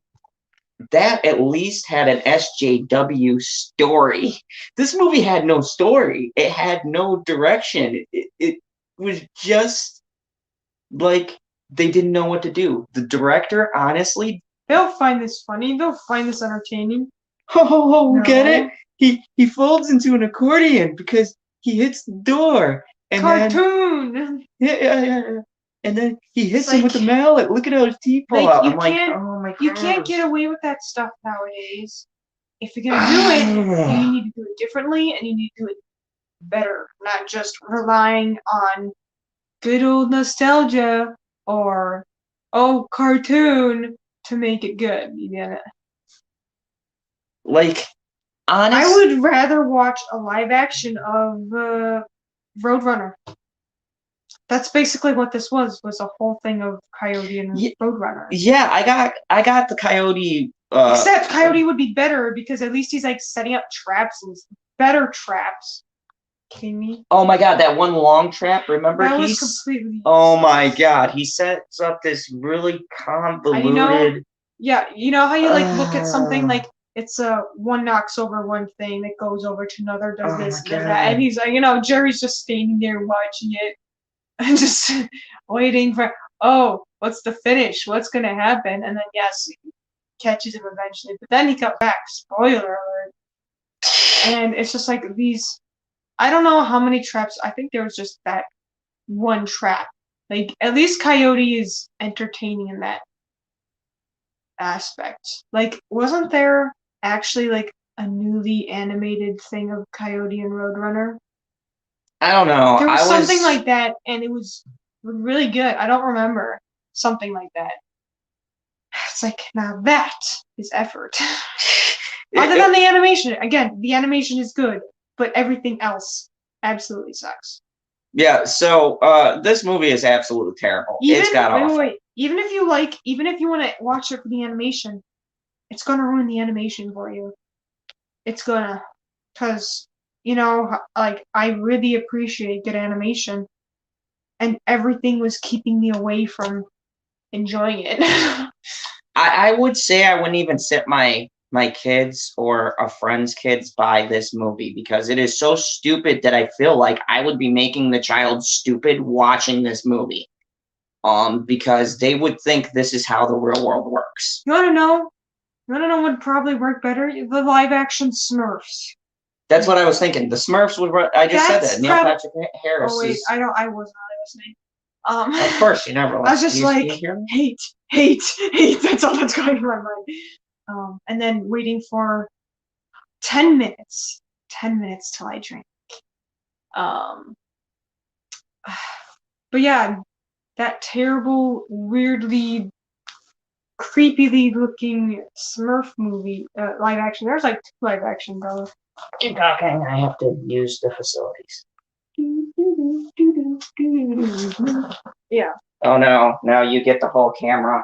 that at least had an SJW story. This movie had no story. It had no direction. It was just like they didn't know what to do. The director, honestly, they'll find this funny. They'll find this entertaining. Oh, no. Get it? He folds into an accordion because he hits the door. And cartoon. Then, and then he hits him with the mallet. Look at how his teeth fall out. I'm like, oh my God. You can't get away with that stuff nowadays. If you're gonna do it, you need to do it differently, and you need to do it better, not just relying on good old nostalgia or cartoon to make it good. You get it? Like, honestly, I would rather watch a live action of Roadrunner. That's basically what this was a whole thing of Coyote and Roadrunner. Yeah, I got the Coyote. Except Coyote would be better because at least he's like setting up traps and better traps. Kidding me? Oh my God, that one long trap, remember? That was completely. Oh my God, he sets up this really convoluted. You know how you like look at something like it's one knocks over one thing that goes over to another, does this and that, and he's like, Jerry's just standing there watching it and just waiting for what's the finish? What's gonna happen? And then he catches him eventually, but then he got back. Spoiler alert! And it's just like these. I don't know how many traps. I think there was just that one trap. Like, at least Coyote is entertaining in that aspect. Like, wasn't there actually like a newly animated thing of Coyote and Roadrunner? I don't know. There was something like that, and it was really good. I don't remember something like that. It's like, now that is effort. Other than the animation. Again, the animation is good, but everything else absolutely sucks. Yeah, so this movie is absolutely terrible. It's got awful. Wait. Even if you want to watch it for the animation, it's gonna ruin the animation for you. It's gonna, because like, I really appreciate good animation, and everything was keeping me away from enjoying it. I would say I wouldn't even sit my kids or a friend's kids by this movie because it is so stupid that I feel like I would be making the child stupid watching this movie. Because they would think this is how the real world works. You wanna know what would probably work better? The live action Smurfs. That's what I was thinking. The Smurfs would work. I just said that. Neil Patrick Harris. Oh wait, I was not listening. Of course, you never. I was just hate. That's all that's going through my mind. And then waiting for 10 minutes till I drink. But yeah, that terrible, weirdly, creepily looking Smurf movie, live action. There's like 2 live action, bro. Keep talking. I have to use the facilities. Yeah. Oh no! Now you get the whole camera.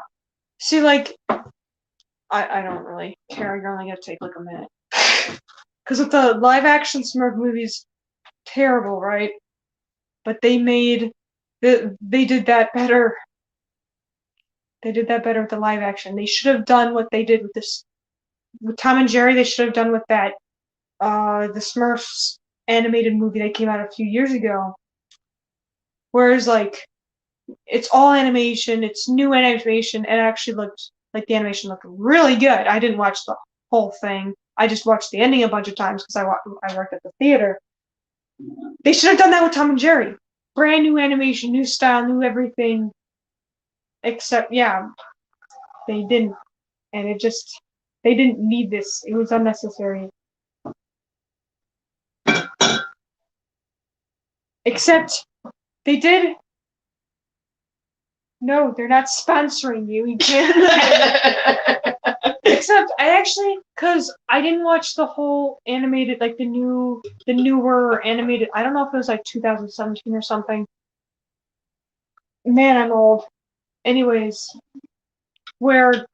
See, like, I don't really care. You're only gonna take like a minute. Because with the live action Smurf movies, terrible, right? But they did that better. They did that better with the live action. They should have done what they did with this with Tom and Jerry. They should have done with that the Smurfs animated movie that came out a few years ago. Whereas like it's all animation, it's new animation, and it actually looked like the animation looked really good. I didn't watch the whole thing. I just watched the ending a bunch of times because I worked at the theater. They should have done that with Tom and Jerry. Brand new animation, new style, new everything. Except, yeah, they didn't. And it just, they didn't need this. It was unnecessary. Except, they did. No, they're not sponsoring you. You can't. Except, because I didn't watch the whole animated, like the newer animated. I don't know if it was like 2017 or something. Man, I'm old. Anyways, where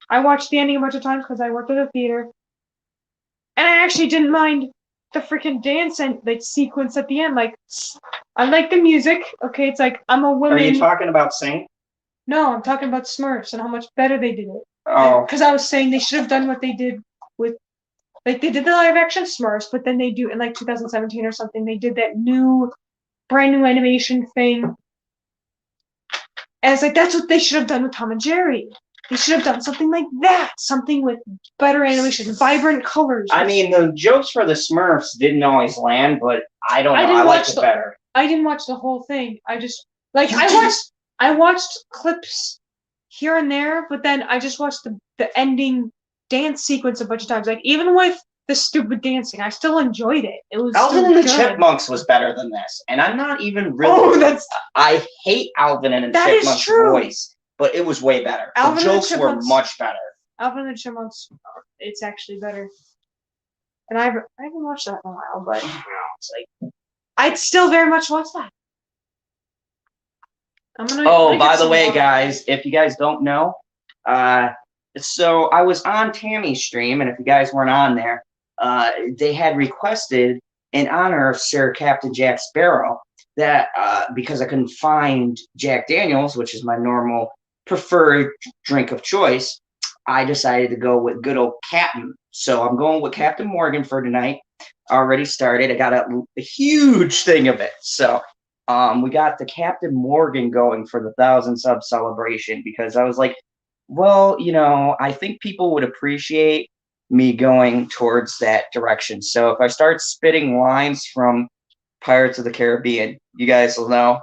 I watched the ending a bunch of times because I worked at a theater, and I actually didn't mind the freaking dance and like sequence at the end. Like, I like the music. Okay, it's like I'm a woman. Are you talking about Sync? No, I'm talking about Smurfs and how much better they did it. Oh, Because I was saying they should have done what they did with, like they did the live action Smurfs, but then they do in like 2017 or something. They did that brand new animation thing. And it's like, that's what they should have done with Tom and Jerry. They should have done something like that. Something with better animation, vibrant colors. I mean, the jokes for the Smurfs didn't always land, but I don't know. I liked it better. I didn't watch the whole thing. I just, like, I watched clips here and there, but then I just watched the ending dance sequence a bunch of times. Like, even with the stupid dancing, I still enjoyed it. It was Alvin and the Chipmunks was better than this, and I'm not even really. I hate Alvin and the Chipmunks' voice, but it was way better. The jokes were much better. Alvin and the Chipmunks, it's actually better. And I haven't watched that in a while, but it's like I'd still very much watch that. By the way, guys, if you guys don't know, so I was on Tammy's stream, and if you guys weren't on there, they had requested in honor of Sir Captain Jack Sparrow that because I couldn't find Jack Daniels, which is my normal preferred drink of choice, I decided to go with good old Captain. So I'm going with Captain Morgan for tonight. Already started. I got a huge thing of it. So we got the Captain Morgan going for the 1,000 sub celebration because I was like, well, you know, I think people would appreciate me going towards that direction. So if I start spitting lines from Pirates of the Caribbean, you guys will know.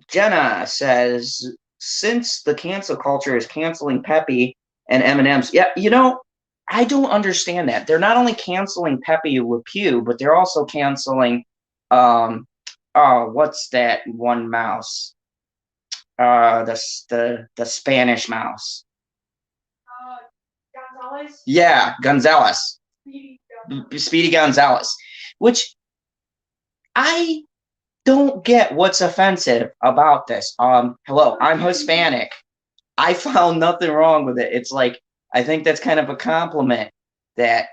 Jenna says, since the cancel culture is canceling Pepe and M&M's, yeah, you know, I don't understand that. They're not only canceling Pepe Le Pew, but they're also canceling, what's that one mouse? The Spanish mouse. Gonzalez? Yeah, Gonzalez. Speedy Gonzalez. Which I don't get what's offensive about this. Hello, I'm Hispanic. I found nothing wrong with it. It's like, I think that's kind of a compliment that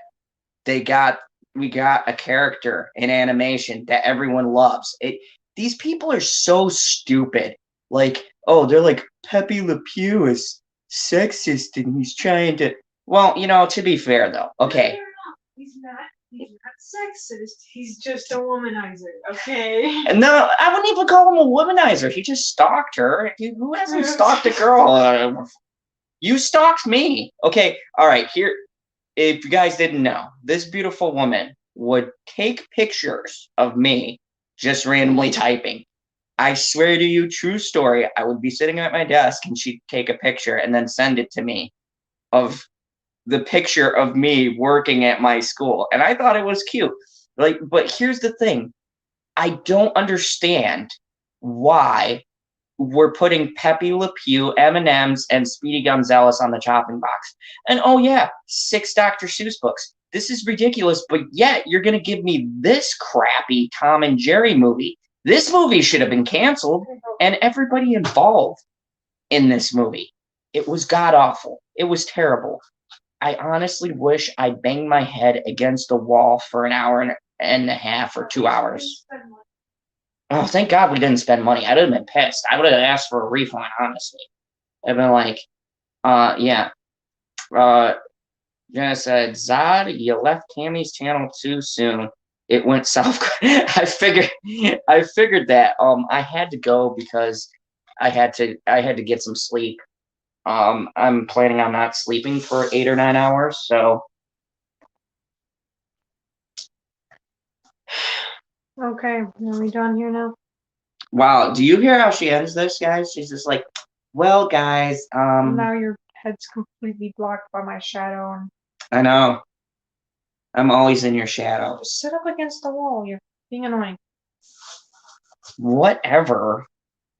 we got a character in animation that everyone loves. These people are so stupid. Like, oh, they're like, Pepe Le Pew is sexist and he's trying to. Well, you know, to be fair though, okay. He's not sexist. He's just a womanizer, okay? No, I wouldn't even call him a womanizer. He just stalked her. Who hasn't stalked a girl? You stalked me. Okay, all right, here, if you guys didn't know, this beautiful woman would take pictures of me just randomly typing. I swear to you, true story, I would be sitting at my desk and she'd take a picture and then send it to me of the picture of me working at my school. And I thought it was cute. Like, but here's the thing. I don't understand why we're putting Pepe Le Pew, M&M's, and Speedy Gonzalez on the chopping box. And oh yeah, 6 Dr. Seuss books. This is ridiculous, but yet you're going to give me this crappy Tom and Jerry movie. This movie should have been canceled, and everybody involved in this movie. It was god-awful. It was terrible. I honestly wish I banged my head against a wall for an hour and a half or 2 hours. Oh, thank God we didn't spend money. I'd have been pissed. I would have asked for a refund, honestly. I've been like, yeah. Jenna said, Zod, you left Tammy's channel too soon. It went south. I figured that. I had to go because I had to get some sleep. I'm planning on not sleeping for 8 or 9 hours, so Okay, are we done here now? wow. Do you hear how she ends this, guys? She's just like, well, guys, Now your head's completely blocked by my shadow. And I know. I'm always in your shadow. just sit up against the wall. You're being annoying. Whatever.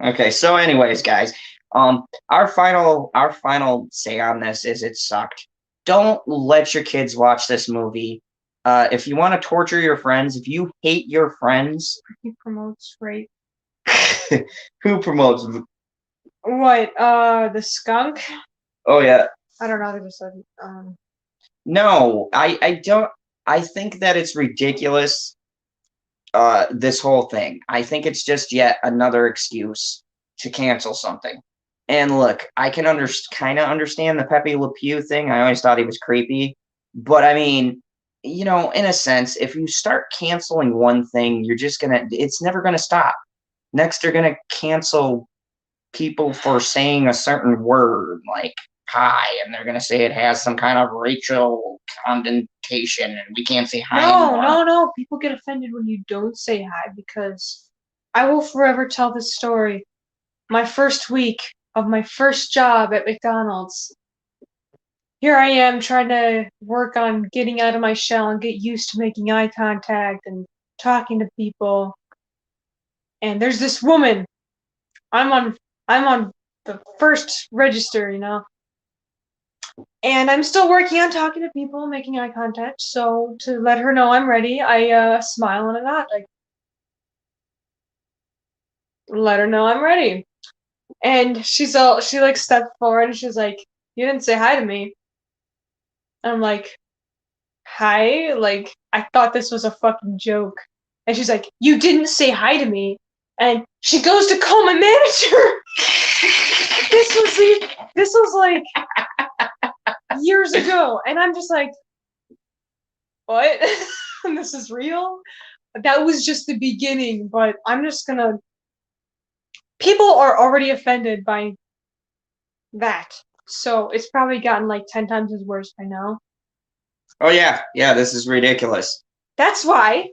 Okay, so anyways, guys, our final say on this is it sucked. Don't let your kids watch this movie. If you want to torture your friends, if you hate your friends, He promotes rape. who promotes? What? The skunk? Oh yeah, I don't know. They just said. no, I don't. I think that it's ridiculous. This whole thing. I think it's just yet another excuse to cancel something. And look, I can kind of understand the Pepe Le Pew thing. I always thought he was creepy, but I mean, in a sense, if you start canceling one thing, it's never gonna stop. Next, they're gonna cancel people for saying a certain word like hi, and they're gonna say it has some kind of racial connotation, and we can't say hi anymore. No. People get offended when you don't say hi because I will forever tell this story. My first week of my first job at McDonald's. Here I am trying to work on getting out of my shell and get used to making eye contact and talking to people. And there's this woman. I'm on the first register, And I'm still working on talking to people, making eye contact. So to let her know I'm ready, I smile and a nod, like let her know I'm ready. And she like stepped forward and she's like, "You didn't say hi to me." And I'm like, "Hi?" Like I thought this was a fucking joke. And she's like, "You didn't say hi to me." And she goes to call my manager. this was like years ago, and I'm just like, what? This is real? That was just the beginning, but I'm just gonna. People are already offended by that, so it's probably gotten like 10 times as worse by now. Oh yeah, this is ridiculous. That's why,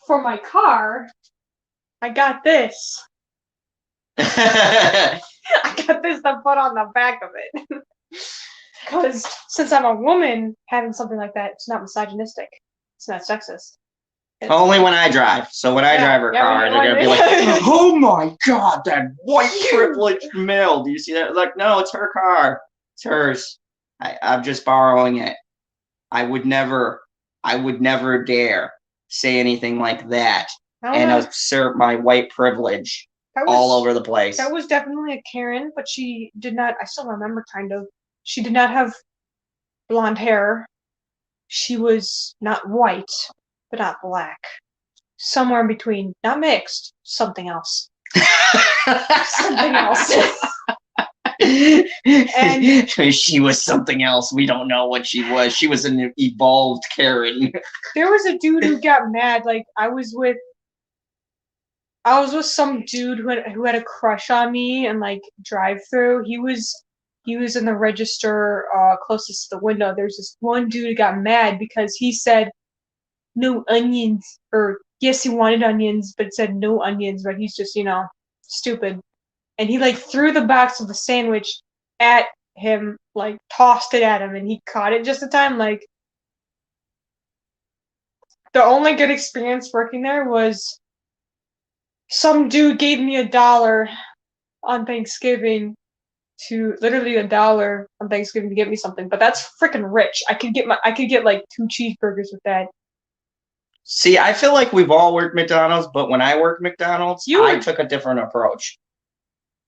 for my car, I got this. I got this to put on the back of it. Because since I'm a woman, having something like that, it's not misogynistic. It's not sexist. Only when I drive. So when I drive her car, they're going to be like, oh my God, that white privileged male. Do you see that? Like, no, it's her car. It's hers. I'm just borrowing it. I would never dare say anything like that and assert my white privilege all over the place. That was definitely a Karen, but she did not, I still remember kind of, she did not have blonde hair. She was not white, but not black. Somewhere in between. Not mixed. Something else. Something else. And she was something else. We don't know what she was. She was an evolved Karen. There was a dude who got mad. Like I was with some dude who had a crush on me and like drive through. He was in the register closest to the window. There's this one dude who got mad because he said no onions, or yes, he wanted onions, but it said no onions, but he's just, stupid. And he like threw the box of the sandwich at him, like tossed it at him, and he caught it just in time. Like the only good experience working there was some dude gave me $1 on Thanksgiving literally $1 on Thanksgiving to get me something, but that's freaking rich. I could get like 2 cheeseburgers with that. See, I feel like we've all worked McDonald's, but when I worked McDonald's, I took a different approach.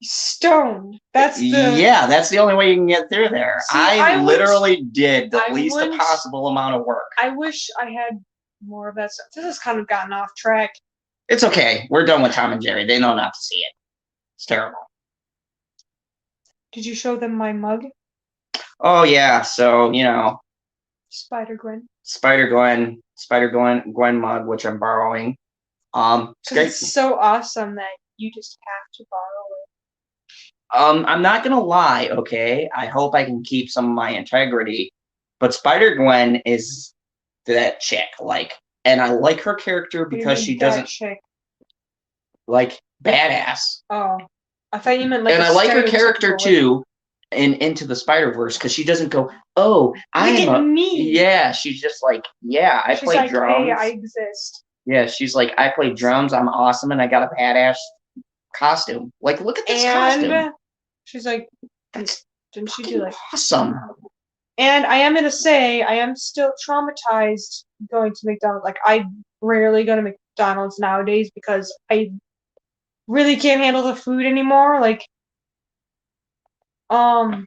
Stoned. That's the only way you can get through there. See, I literally did the least possible amount of work. I wish I had more of that stuff. This has kind of gotten off track. It's okay. We're done with Tom and Jerry. They know not to see it. It's terrible. Did you show them my mug? Oh yeah, so Spider-Gwen. Spider Gwen mug, which I'm borrowing. It's great. It's so awesome that you just have to borrow it. I'm not gonna lie, okay? I hope I can keep some of my integrity, but Spider Gwen is that chick, and I like her character What do you because mean, she that doesn't chick? badass, Oh, I thought you meant like. and a I like her stereotypical, character like, too. Into the Spider-Verse because she doesn't go, oh, Look I'm at a me. yeah. She's just like, yeah, I She's play like, drums. hey, I exist. Yeah, she's like, I play drums. I'm awesome, and I got a badass costume. Like, look at this costume. And she's like, That's didn't she do like? awesome. And I am gonna say, I am still traumatized going to McDonald's. Like, I rarely go to McDonald's nowadays because I really can't handle the food anymore. Like, Oh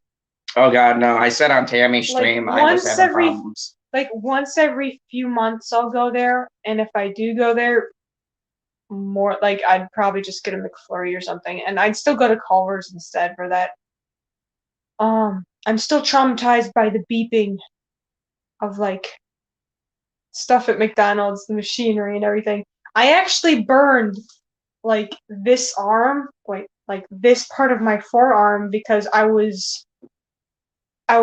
God, no! I said on Tammy's like stream, I was having every problems. once every few months I'll go there, and if I do go there, more like I'd probably just get a McFlurry or something, and I'd still go to Culver's instead for that. I'm still traumatized by the beeping of like stuff at McDonald's, the machinery and everything. I actually burned like this arm, like this part of my forearm because I was I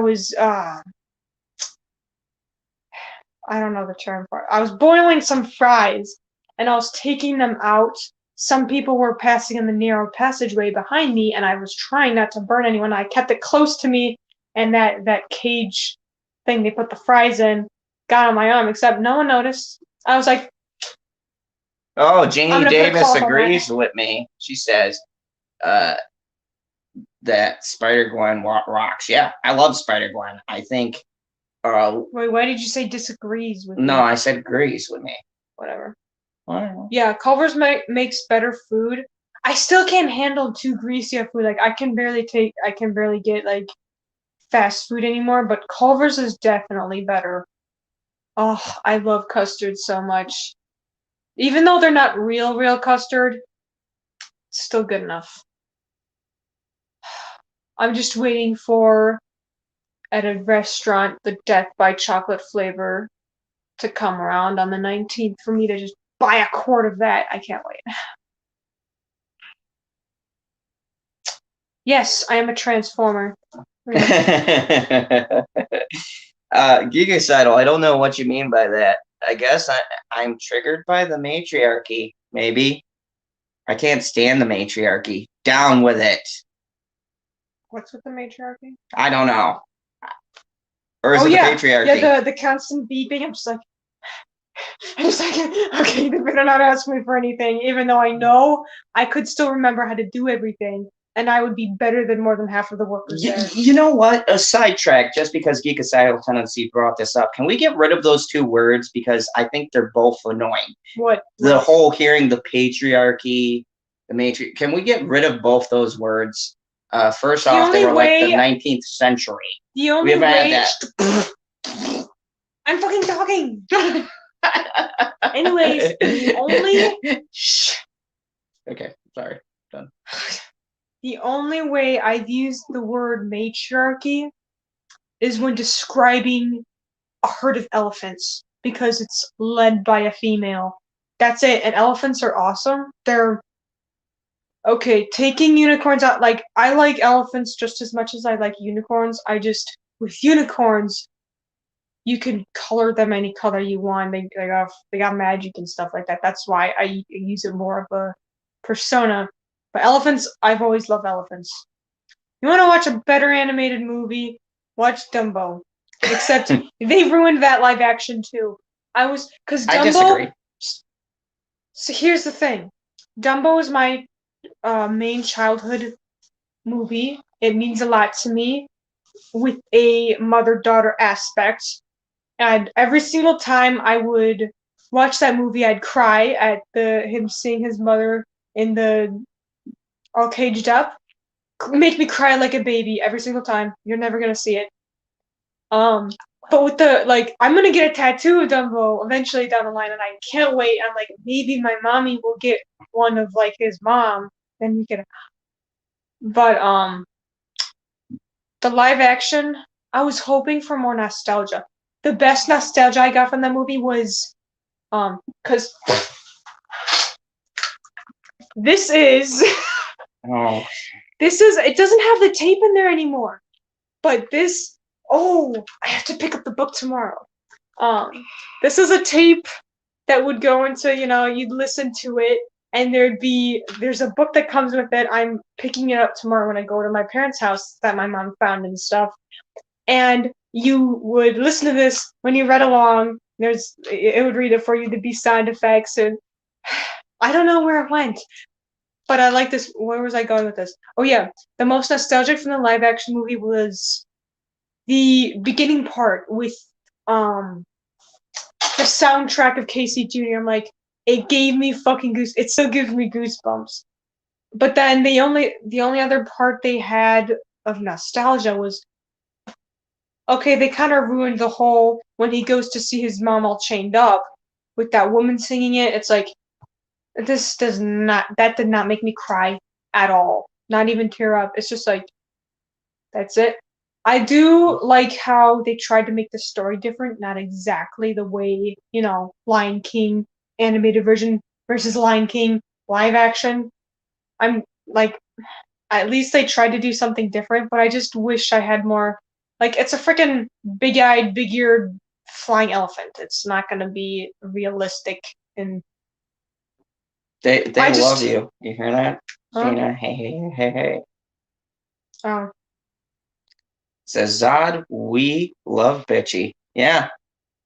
don't know the term for it. I was boiling some fries and I was taking them out. Some people were passing in the narrow passageway behind me, and I was trying not to burn anyone. I kept it close to me, and that cage thing they put the fries in got on my arm, except no one noticed. I was like, Oh, I'm Jeannie gonna put a Davis cloth on agrees with me. She says, that Spider Gwen rocks. Yeah, I love Spider Gwen. I think. Wait, why did you say disagrees with No, me? I said agrees with me. Whatever. I don't know. Yeah, Culver's makes better food. I still can't handle too greasy of food. Like I can barely get like fast food anymore, but Culver's is definitely better. Oh, I love custard so much. Even though they're not real custard, it's still good enough. I'm just waiting for at a restaurant the Death by Chocolate flavor to come around on the 19th for me to just buy a quart of that. I can't wait. Yes, I am a transformer. Gigacidal, I don't know what you mean by that. I guess I'm triggered by the matriarchy, maybe. I can't stand the matriarchy. Down with it. What's with the matriarchy? I don't know. Or is Oh it yeah, the patriarchy? yeah. The constant beeping. I'm just like, okay, they better not ask me for anything, even though I know I could still remember how to do everything, and I would be better than more than half of the workers there. You know what? A sidetrack, just because Geekicidal Tendency brought this up. Can we get rid of those two words? Because I think they're both annoying. What? The whole hearing the patriarchy, the matri. Can we get rid of both those words? First off, they were like the 19th century. The only We haven't way. had that. I'm fucking talking. Anyways, the only. Shh. Okay, sorry. Done. The only way I've used the word matriarchy is when describing a herd of elephants because it's led by a female. That's it. And elephants are awesome. They're okay. Taking unicorns out, like I like elephants just as much as I like unicorns. With unicorns, you can color them any color you want. They got magic and stuff like that. That's why I use it more of a persona. But elephants, I've always loved elephants. You want to watch a better animated movie? Watch Dumbo. Except they ruined that live action too. Because Dumbo. I disagree. So here's the thing, Dumbo is my main childhood movie. It means a lot to me with a mother-daughter aspect. And every single time I would watch that movie, I'd cry at him seeing his mother in the all caged up. Make me cry like a baby every single time. You're never gonna see it. But with the like, I'm gonna get a tattoo of Dumbo eventually down the line, and I can't wait. I'm like, maybe my mommy will get one of like his mom, then we can. But the live action, I was hoping for more nostalgia. The best nostalgia I got from that movie was because this is Oh, this is it doesn't have the tape in there anymore. But this, oh, I have to pick up the book tomorrow. Um, this is a tape that would go into, you'd listen to it, and there's a book that comes with it. I'm picking it up tomorrow when I go to my parents' house that my mom found and stuff. And you would listen to this when you read along. It would read it for you, the be sound effects, and I don't know where it went. But I like this. Where was I going with this? Oh yeah, the most nostalgic from the live action movie was the beginning part with um the soundtrack of Casey Jr. I'm like, it gave me fucking goose. It still gives me goosebumps. But then the only other part they had of nostalgia was okay. They kind of ruined the whole when he goes to see his mom all chained up with that woman singing it. It's like that did not make me cry at all. Not even tear up. It's just like that's it. I do like how they tried to make the story different, not exactly the way, Lion King animated version versus Lion King live action. I'm like, at least they tried to do something different, but I just wish I had more. Like, it's a freaking big eyed, big eared flying elephant. It's not going to be realistic. And they I love just. you. You hear that? Huh? Gina, hey, hey, hey, hey. Oh. Says Zod, we love bitchy. Yeah.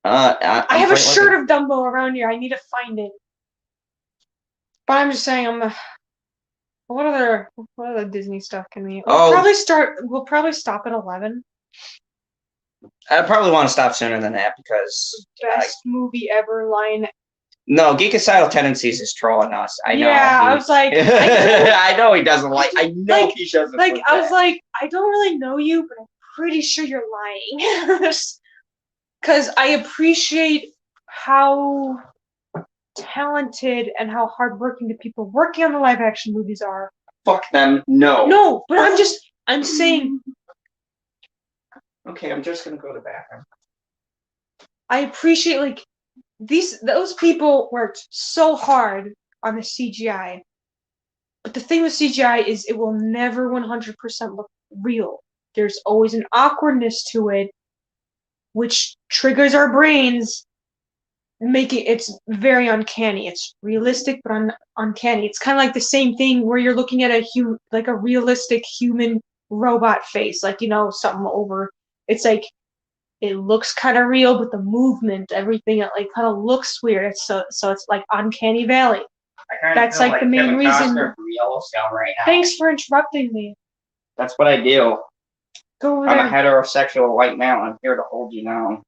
I have a shirt of Dumbo around here. I need to find it. But I'm just saying, what other Disney stuff can we? We'll probably stop at 11. I probably want to stop sooner than that because Best movie ever line. no, Geekicidal Tendencies is trolling us. I know. Yeah, I was like, I know he doesn't like. I know like, he doesn't. Like, I was like, I don't really know you, but I'm pretty sure you're lying. Because I appreciate how talented and how hardworking the people working on the live action movies are. Fuck them. No. No, but I'm saying. Okay, I'm just gonna go to the bathroom. I appreciate like those people worked so hard on the CGI. But the thing with CGI is it will never 100% look real. There's always an awkwardness to it, which triggers our brains, making it's very uncanny. It's realistic but uncanny. It's kind of like the same thing where you're looking at a realistic human robot face, like something over. It's like it looks kind of real, but the movement, everything, it like kind of looks weird. It's so it's like uncanny valley. That's like the main reason. Right now. Thanks for interrupting me. That's what I do. Go over I'm there. a heterosexual white male. I'm here to hold you down.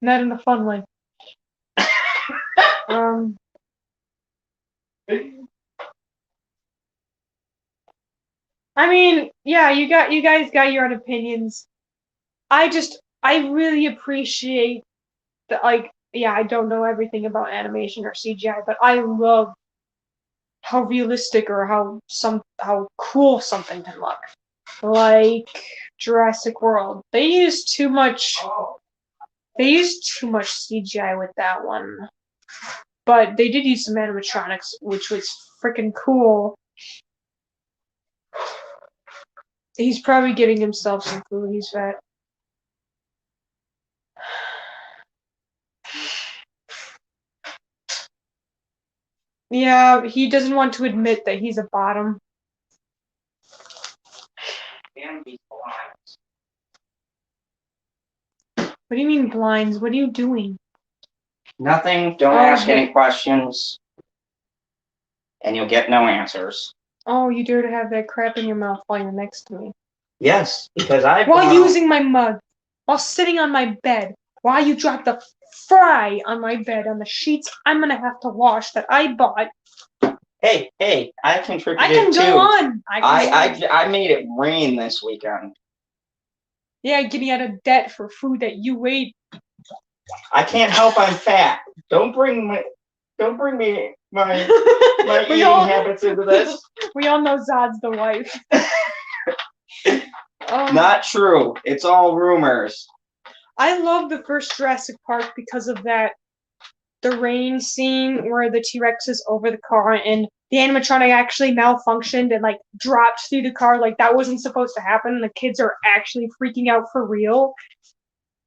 Not in a fun way. I mean, yeah, you guys got your own opinions. I really appreciate that. Like, yeah, I don't know everything about animation or CGI, but I love how realistic or how cool something can look. Like Jurassic World, they used too much CGI with that one. But they did use some animatronics, which was freaking cool. He's probably getting himself some food. He's fat. Yeah, he doesn't want to admit that he's a bottom. What do you mean blinds? What are you doing? Nothing. Don't ask any questions. And you'll get no answers. Oh, you dare to have that crap in your mouth while you're next to me. Yes, because while using my mug, while sitting on my bed, while you dropped the fry on my bed on the sheets I'm gonna have to wash that I bought. Hey, I contributed I can too. go on. I made it rain this weekend. Yeah, getting out of debt for food that you ate. I can't help I'm fat. Don't bring me my eating habits into this. We all know Zod's the wife. Not true. It's all rumors. I love the first Jurassic Park because of that. The rain scene where the T-Rex is over the car and the animatronic actually malfunctioned and like dropped through the car like that wasn't supposed to happen and the kids are actually freaking out for real.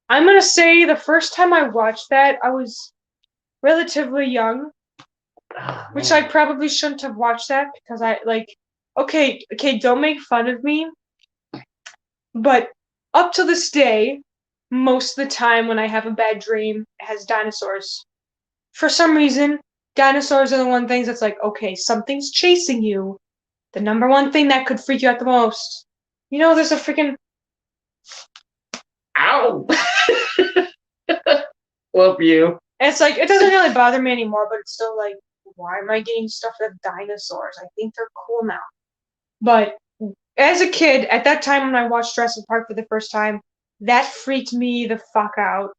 I'm gonna say the first time I watched that, I was relatively young, which I probably shouldn't have watched that because I like okay, don't make fun of me. But up to this day, most of the time when I have a bad dream, it has dinosaurs. For some reason, dinosaurs are the one things that's like, okay, something's chasing you. The number one thing that could freak you out the most. You know, there's a freaking ow. Love you. And it's like it doesn't really bother me anymore, but it's still like, why am I getting stuff with dinosaurs? I think they're cool now. But as a kid, at that time when I watched Jurassic Park for the first time, that freaked me the fuck out.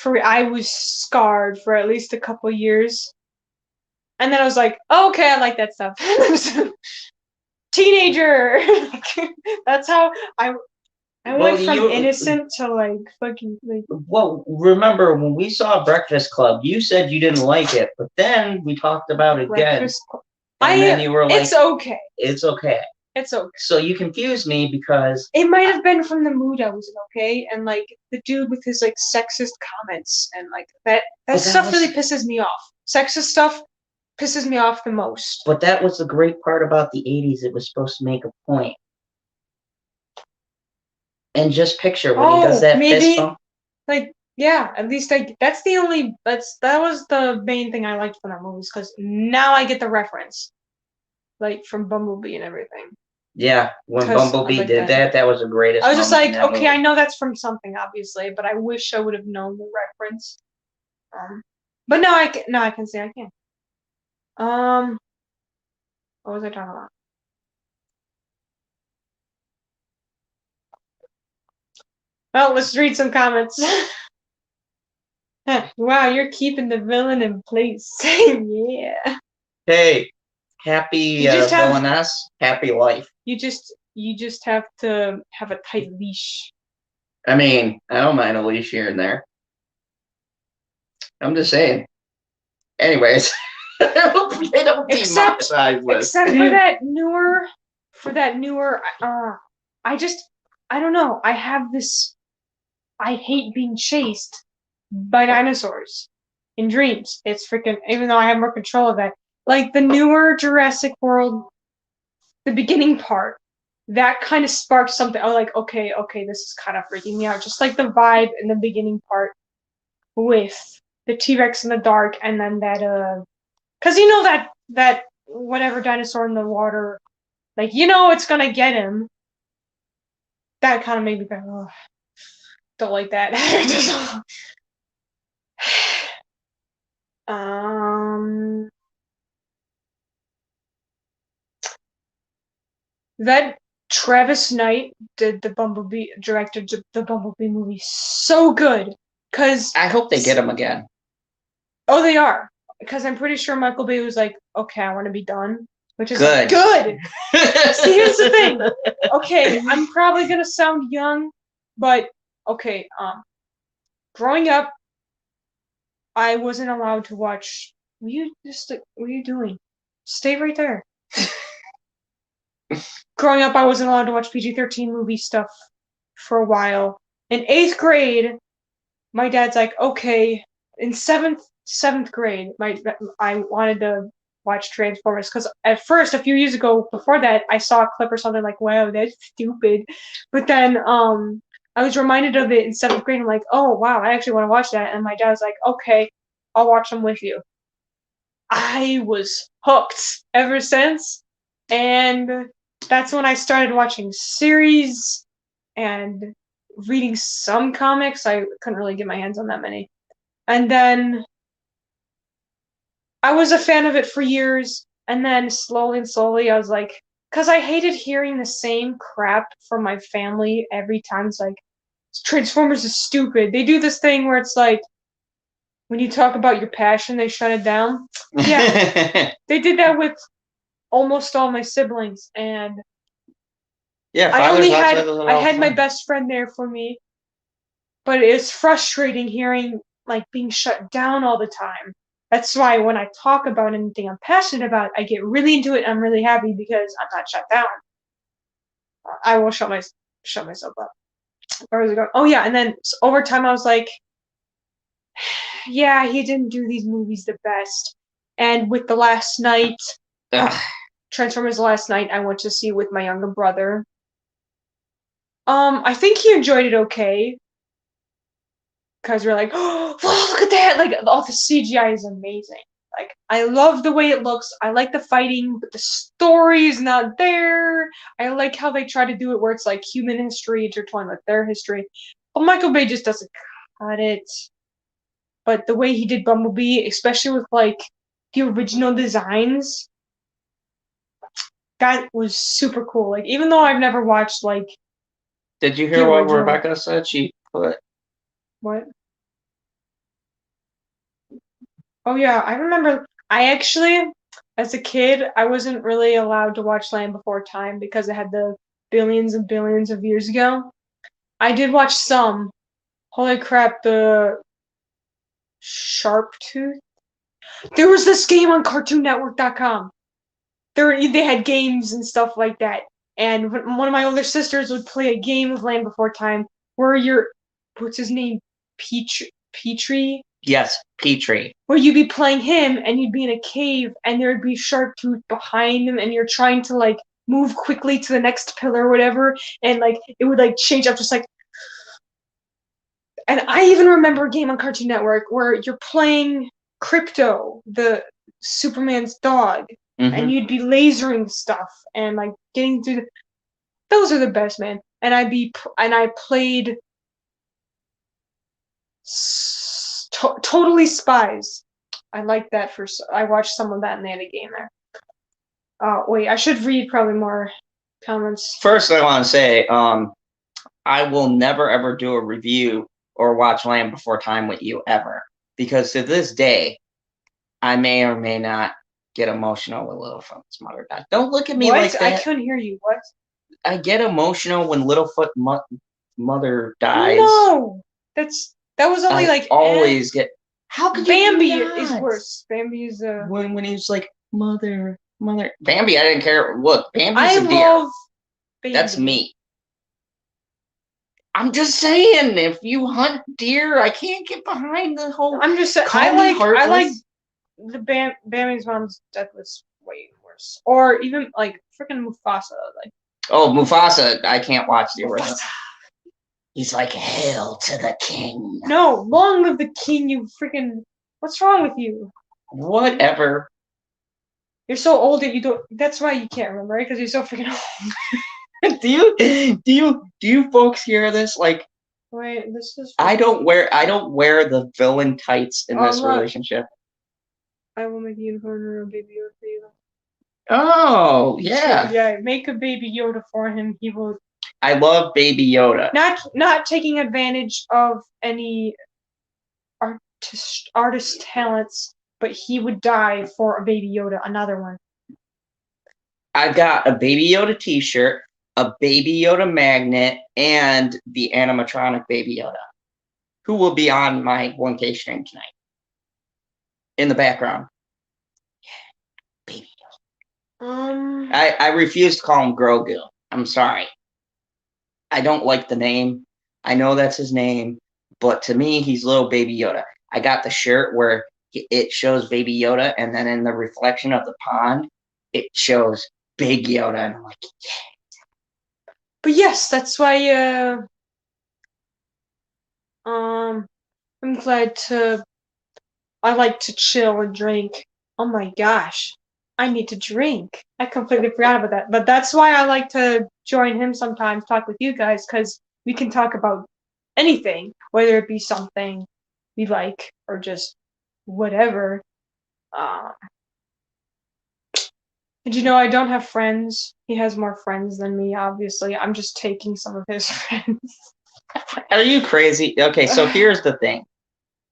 I was scarred for at least a couple years. And then I was like, oh, okay, I like that stuff. Teenager. That's how I went from innocent to like fucking like. Well, remember when we saw Breakfast Club, you said you didn't like it, but then we talked about it again. And then you were like, it's okay. It's okay. It's okay. So you confused me because it might have been from the mood I was in, okay? And like the dude with his like sexist comments and like that stuff really pisses me off. Sexist stuff pisses me off the most. But that was the great part about the 80s. It was supposed to make a point. And just picture when he does that fist bump. Like, yeah, at least that was the main thing I liked from that movie, because now I get the reference. Like from Bumblebee and everything. Yeah, when Bumblebee did that was the greatest. I was just like, okay, movie. I know that's from something, obviously, but I wish I would have known the reference. But no, I can say I can. What was I talking about? Well, let's read some comments. Wow, you're keeping the villain in place. Yeah. Hey, happy villainess, happy life. You just have to have a tight leash. I mean, I don't mind a leash here and there. I'm just saying. Anyways, they don't demonetize this. Except for that newer, I don't know. I have this. I hate being chased by dinosaurs in dreams. It's freaking. Even though I have more control of that, like the newer Jurassic World, the beginning part, that kind of sparked something. I was like, okay, this is kind of freaking me out. Just like the vibe in the beginning part with the T-Rex in the dark, and then that because you know that whatever dinosaur in the water, like you know it's gonna get him. That kind of made me go, oh, don't like that. That Travis Knight directed the Bumblebee movie so good. Cause I hope they get him again. Oh, they are. Because I'm pretty sure Michael Bay was like, okay, I want to be done. Which is good. See, here's the thing. Okay, I'm probably gonna sound young, but okay, growing up, I wasn't allowed to watch. What are you doing? Stay right there. Growing up, I wasn't allowed to watch PG-13 movie stuff for a while. In 8th grade, my dad's like, okay. In seventh grade, I wanted to watch Transformers because at first, a few years ago, before that, I saw a clip or something like, wow, that's stupid. But then I was reminded of it in 7th grade. I'm like, oh wow, I actually want to watch that. And my dad was like, okay, I'll watch them with you. I was hooked ever since, and that's when I started watching series and reading some comics. I couldn't really get my hands on that many. And then I was a fan of it for years, and then slowly, I was like, because I hated hearing the same crap from my family every time. It's like, Transformers is stupid. They do this thing where it's like, when you talk about your passion, they shut it down. Yeah, they did that with almost all my siblings, and Yeah, I had my best friend there for me, but it's frustrating hearing like being shut down all the time. That's why when I talk about anything I'm passionate about, I get really into it. I'm really happy because I'm not shut down. I will shut myself up. Where was it going? Oh yeah, and then over time I was like, yeah, he didn't do these movies the best. And with the last night, Ugh. Transformers Last Night, I went to see with my younger brother. I think he enjoyed it okay. Because we're like, oh, look at that! Like, all the CGI is amazing. Like, I love the way it looks. I like the fighting, but the story's not there. I like how they try to do it where it's like human history intertwined with their history. But Michael Bay just doesn't cut it. But the way he did Bumblebee, especially with like the original designs, that was super cool. Like, even though I've never watched like Did you hear the what original. Rebecca said? She put What? Oh yeah, I remember. I actually, as a kid, I wasn't really allowed to watch Land Before Time because it had the billions and billions of years ago. I did watch some. Holy crap, the Sharp Tooth. There was this game on CartoonNetwork.com. They had games and stuff like that. And one of my older sisters would play a game of Land Before Time where what's his name? Petrie? yes, Petrie. Where you'd be playing him and you'd be in a cave and there'd be Sharp Tooth behind him and you're trying to like move quickly to the next pillar or whatever, and like it would like change up just like. And I even remember a game on Cartoon Network where you're playing Crypto, the Superman's dog, and you'd be lasering stuff and like getting through those are the best, man. And I played Totally Spies. I like that I watched some of that and they had a game there. Wait, I should read probably more comments. First, I want to say, I will never ever do a review or watch Land Before Time with you ever, because to this day, I may or may not get emotional when Littlefoot's mother dies. Don't look at me like that. I couldn't hear you. What? I get emotional when Littlefoot mother dies. No, that was only like always get. How could Bambi is worse. Bambi is when he was like mother. Bambi, I didn't care. Look, Bambi's I a deer. love Bambi. That's me. I'm just saying, if you hunt deer, I can't get behind the whole. I'm just saying, I like the Bambi's mom's death was way worse, or even like freaking Mufasa. Like, oh, Mufasa, I can't watch the original. He's like, hail to the king. No, long live the king, you freaking. What's wrong with you? Whatever. You're so old that you don't. That's why you can't remember, right? Because you're so freaking old. do you folks hear this? Like, wait, this is. I don't wear the villain tights in this relationship. I will make a unicorn or a baby Yoda for you. Oh yeah. Yeah, make a baby Yoda for him. He will. I love Baby Yoda. Not taking advantage of any artist talents, but he would die for a Baby Yoda, another one. I've got a Baby Yoda t-shirt, a Baby Yoda magnet, and the animatronic Baby Yoda, who will be on my 1K stream tonight. In the background. Yeah, Baby Yoda. I refuse to call him Grogu. I'm sorry. I don't like the name. I know that's his name, but to me, he's little Baby Yoda. I got the shirt where it shows Baby Yoda, and then in the reflection of the pond, it shows Big Yoda, and I'm like, yeah. But yes, that's why. I'm glad to. I like to chill and drink. Oh my gosh, I need to drink. I completely forgot about that. But that's why I like to join him sometimes, talk with you guys, because we can talk about anything, whether it be something we like or just whatever. And you know, I don't have friends. He has more friends than me, obviously. I'm just taking some of his friends. Are you crazy? Okay, so here's the thing.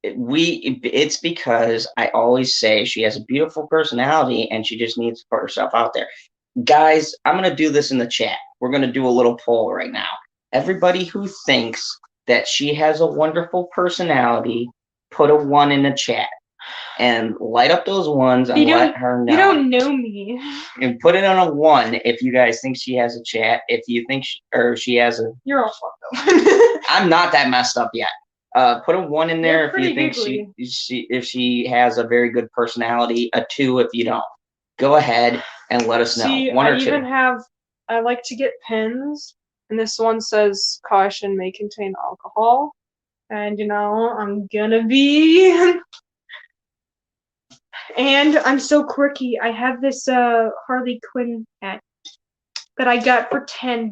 It's because I always say she has a beautiful personality and she just needs to put herself out there. Guys, I'm going to do this in the chat. We're going to do a little poll right now. Everybody who thinks that she has a wonderful personality, put a 1 in the chat and light up those ones and let her know. You don't know me. And put it on a 1 if you guys think she has a chat. If you think she has a... You're all fucked up. I'm not that messed up yet. Put a 1 in there if you think if she has a very good personality. A 2 if you don't. Go ahead and let us know. See, 1 or 2. I like to get pins, and this one says caution may contain alcohol. And you know, I'm gonna be and I'm so quirky. I have this Harley Quinn hat that I got for $10.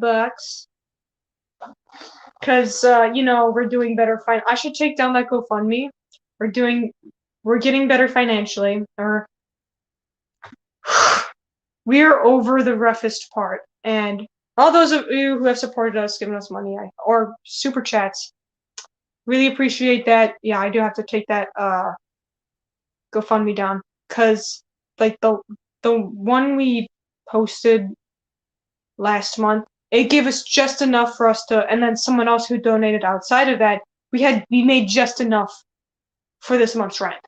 Cause you know, we're doing better I should take down that GoFundMe. We're getting better financially. Or we're over the roughest part. And all those of you who have supported us, given us money, or super chats, really appreciate that. Yeah, I do have to take that GoFundMe down. Cause like the one we posted last month, it gave us just enough for us to, and then someone else who donated outside of that, we made just enough for this month's rent.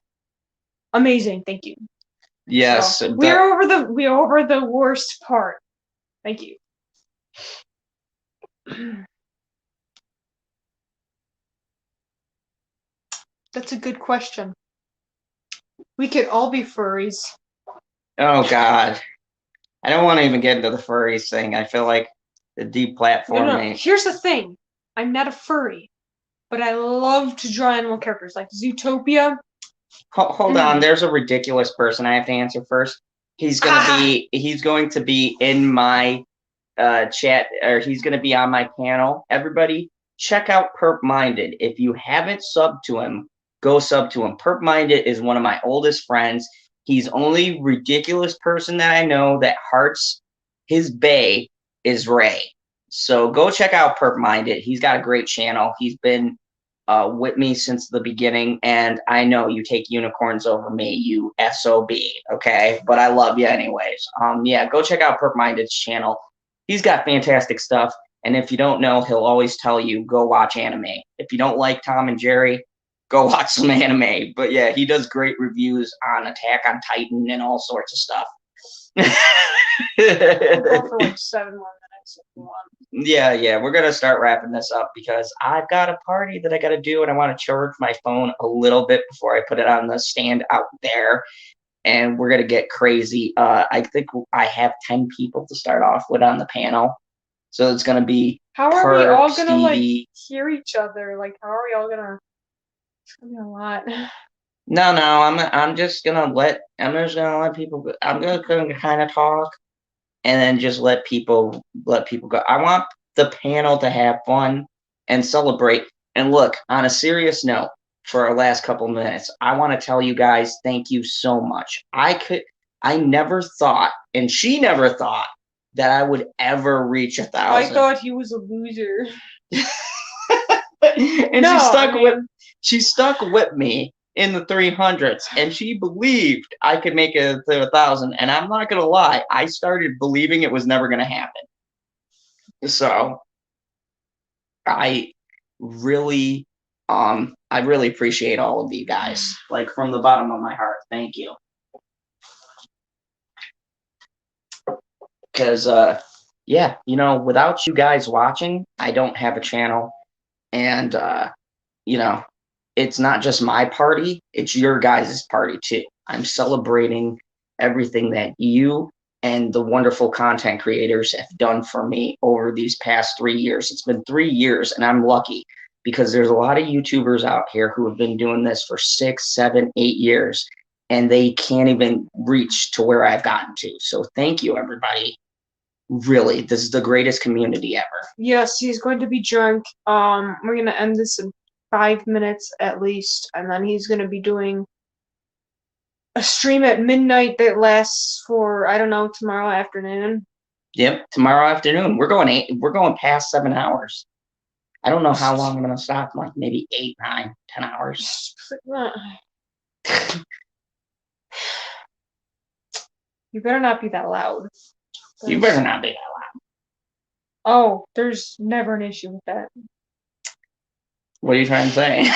Amazing, thank you. Yes, so we're over the worst part. Thank you. That's a good question. We could all be furries. Oh God, I don't want to even get into the furries thing. I feel like the deplatforming. No. Here's the thing. I'm not a furry, but I love to draw animal characters like Zootopia. Hold on. There's a ridiculous person I have to answer first. He's going to be in my chat, or he's going to be on my panel. Everybody, check out Perp Minded. If you haven't subbed to him, go sub to him. Perp Minded is one of my oldest friends. He's only ridiculous person that I know that hearts his bae is Ray. So go check out Perp Minded. He's got a great channel. He's been with me since the beginning, and I know you take unicorns over me, you SOB, okay? But I love you anyways. Yeah, go check out Perp Minded's channel. He's got fantastic stuff, and if you don't know, he'll always tell you, go watch anime. If you don't like Tom and Jerry, go watch some anime. But yeah, he does great reviews on Attack on Titan and all sorts of stuff. We'll go for like 7 more minutes if you want. Yeah, we're gonna start wrapping this up because I've got a party that I gotta do, and I want to charge my phone a little bit before I put it on the stand out there. And we're gonna get crazy. I think I have 10 people to start off with on the panel, so it's gonna be. How are we all gonna like hear each other? Like, how are we all gonna? It's gonna be a lot. No, I'm just gonna let people. I'm gonna kind of talk, and then just let people go. I want the panel to have fun and celebrate. And look, on a serious note, for our last couple minutes, I want to tell you guys thank you so much. I never thought, and she never thought, that I would ever reach 1,000. I thought he was a loser. And no, she stuck with me in the 300s, and she believed I could make it to 1,000. And I'm not gonna lie, I started believing it was never gonna happen. So I really appreciate all of you guys, like from the bottom of my heart. Thank you. Because yeah, you know, without you guys watching, I don't have a channel. And you know, it's not just my party, it's your guys' party too. I'm celebrating everything that you and the wonderful content creators have done for me over these past 3 years. It's been 3 years, and I'm lucky because there's a lot of YouTubers out here who have been doing this for 6, 7, 8 years, and they can't even reach to where I've gotten to. So thank you, everybody. Really, this is the greatest community ever. Yes, he's going to be drunk. We're going to end this in 5 minutes at least, and then he's going to be doing a stream at midnight that lasts for, I don't know, tomorrow afternoon. Yep, tomorrow afternoon. We're going past 7 hours. I don't know how long I'm gonna stop. Like maybe 8, 9, 10 hours. You better not be that loud. You better not be that loud. Oh, there's never an issue with that. What are you trying to say?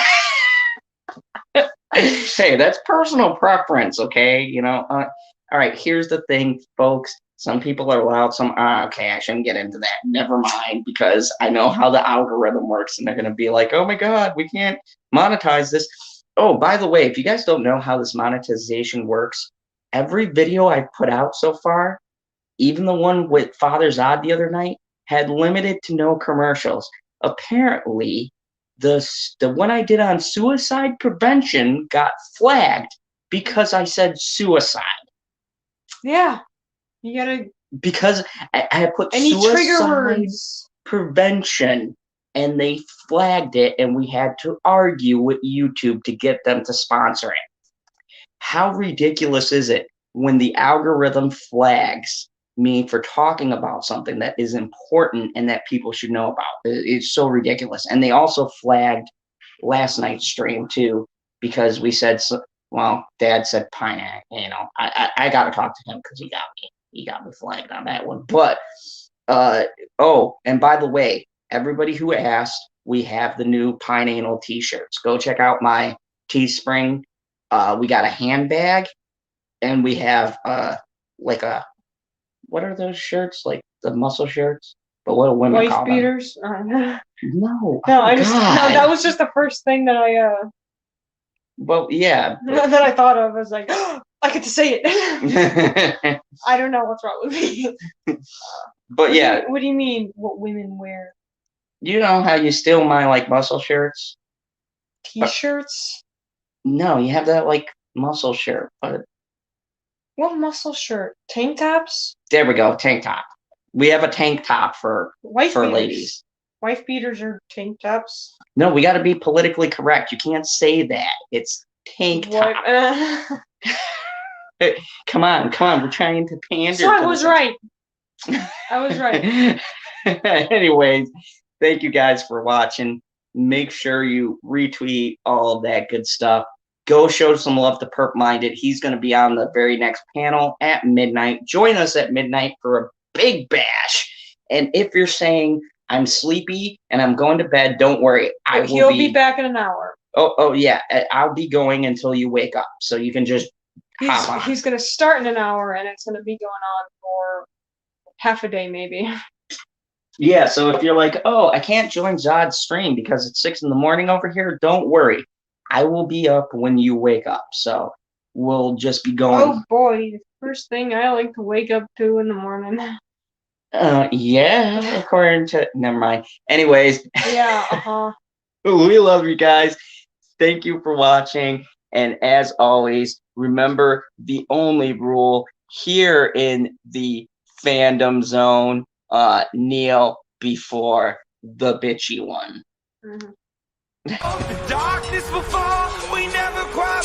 Hey, that's personal preference, okay? You know. All right. Here's the thing, folks. Some people are loud. Some okay. I shouldn't get into that. Never mind, because I know how the algorithm works, and they're gonna be like, "Oh my God, we can't monetize this." Oh, by the way, if you guys don't know how this monetization works, every video I've put out so far, even the one with Father Zod the other night, had limited to no commercials. Apparently, the one I did on suicide prevention got flagged because I said suicide. Yeah, you gotta. Because I had put Any trigger suicide words. prevention, and they flagged it, and we had to argue with YouTube to get them to sponsor it. How ridiculous is it when the algorithm flags me for talking about something that is important and that people should know about? It's so ridiculous. And they also flagged last night's stream too, because we said, well, Dad said pineapple. You know, I got to talk to him because he got me flagged on that one. But oh, and by the way, everybody who asked, we have the new Pine Anal t-shirts. Go check out my Teespring. We got a handbag, and we have like a, what are those shirts? Like the muscle shirts? But what do women call them? Wife beaters? No. No, I just no, that was just the first thing that I well, yeah. But that I thought of. I was like, oh, I get to say it. I don't know what's wrong with me. But yeah. What do you mean what women wear? You know how you steal my like muscle shirts? T-shirts? No, you have that like muscle shirt, but what muscle shirt? Tank tops? There we go, tank top. We have a tank top for ladies. Wife beaters are tank tops? No, we got to be politically correct. You can't say that. It's tank top. Come on. We're trying to pander. So I was right. I was right. Anyways, thank you guys for watching. Make sure you retweet all of that good stuff. Go show some love to Perp Minded. He's going to be on the very next panel at midnight. Join us at midnight for a big bash. And if you're saying, I'm sleepy and I'm going to bed, don't worry. He'll be back in an hour. Oh yeah. I'll be going until you wake up. So you can just hop on. He's going to start in an hour, and it's going to be going on for half a day maybe. Yeah, so if you're like, oh, I can't join Zod's stream because it's 6 in the morning over here, don't worry. I will be up when you wake up. So we'll just be going. Oh boy, the first thing I like to wake up to in the morning. Yeah, according to, never mind. Anyways. Yeah, We love you guys. Thank you for watching. And as always, remember the only rule here in the fandom zone, kneel before the bitchy one. The darkness will fall, we never quite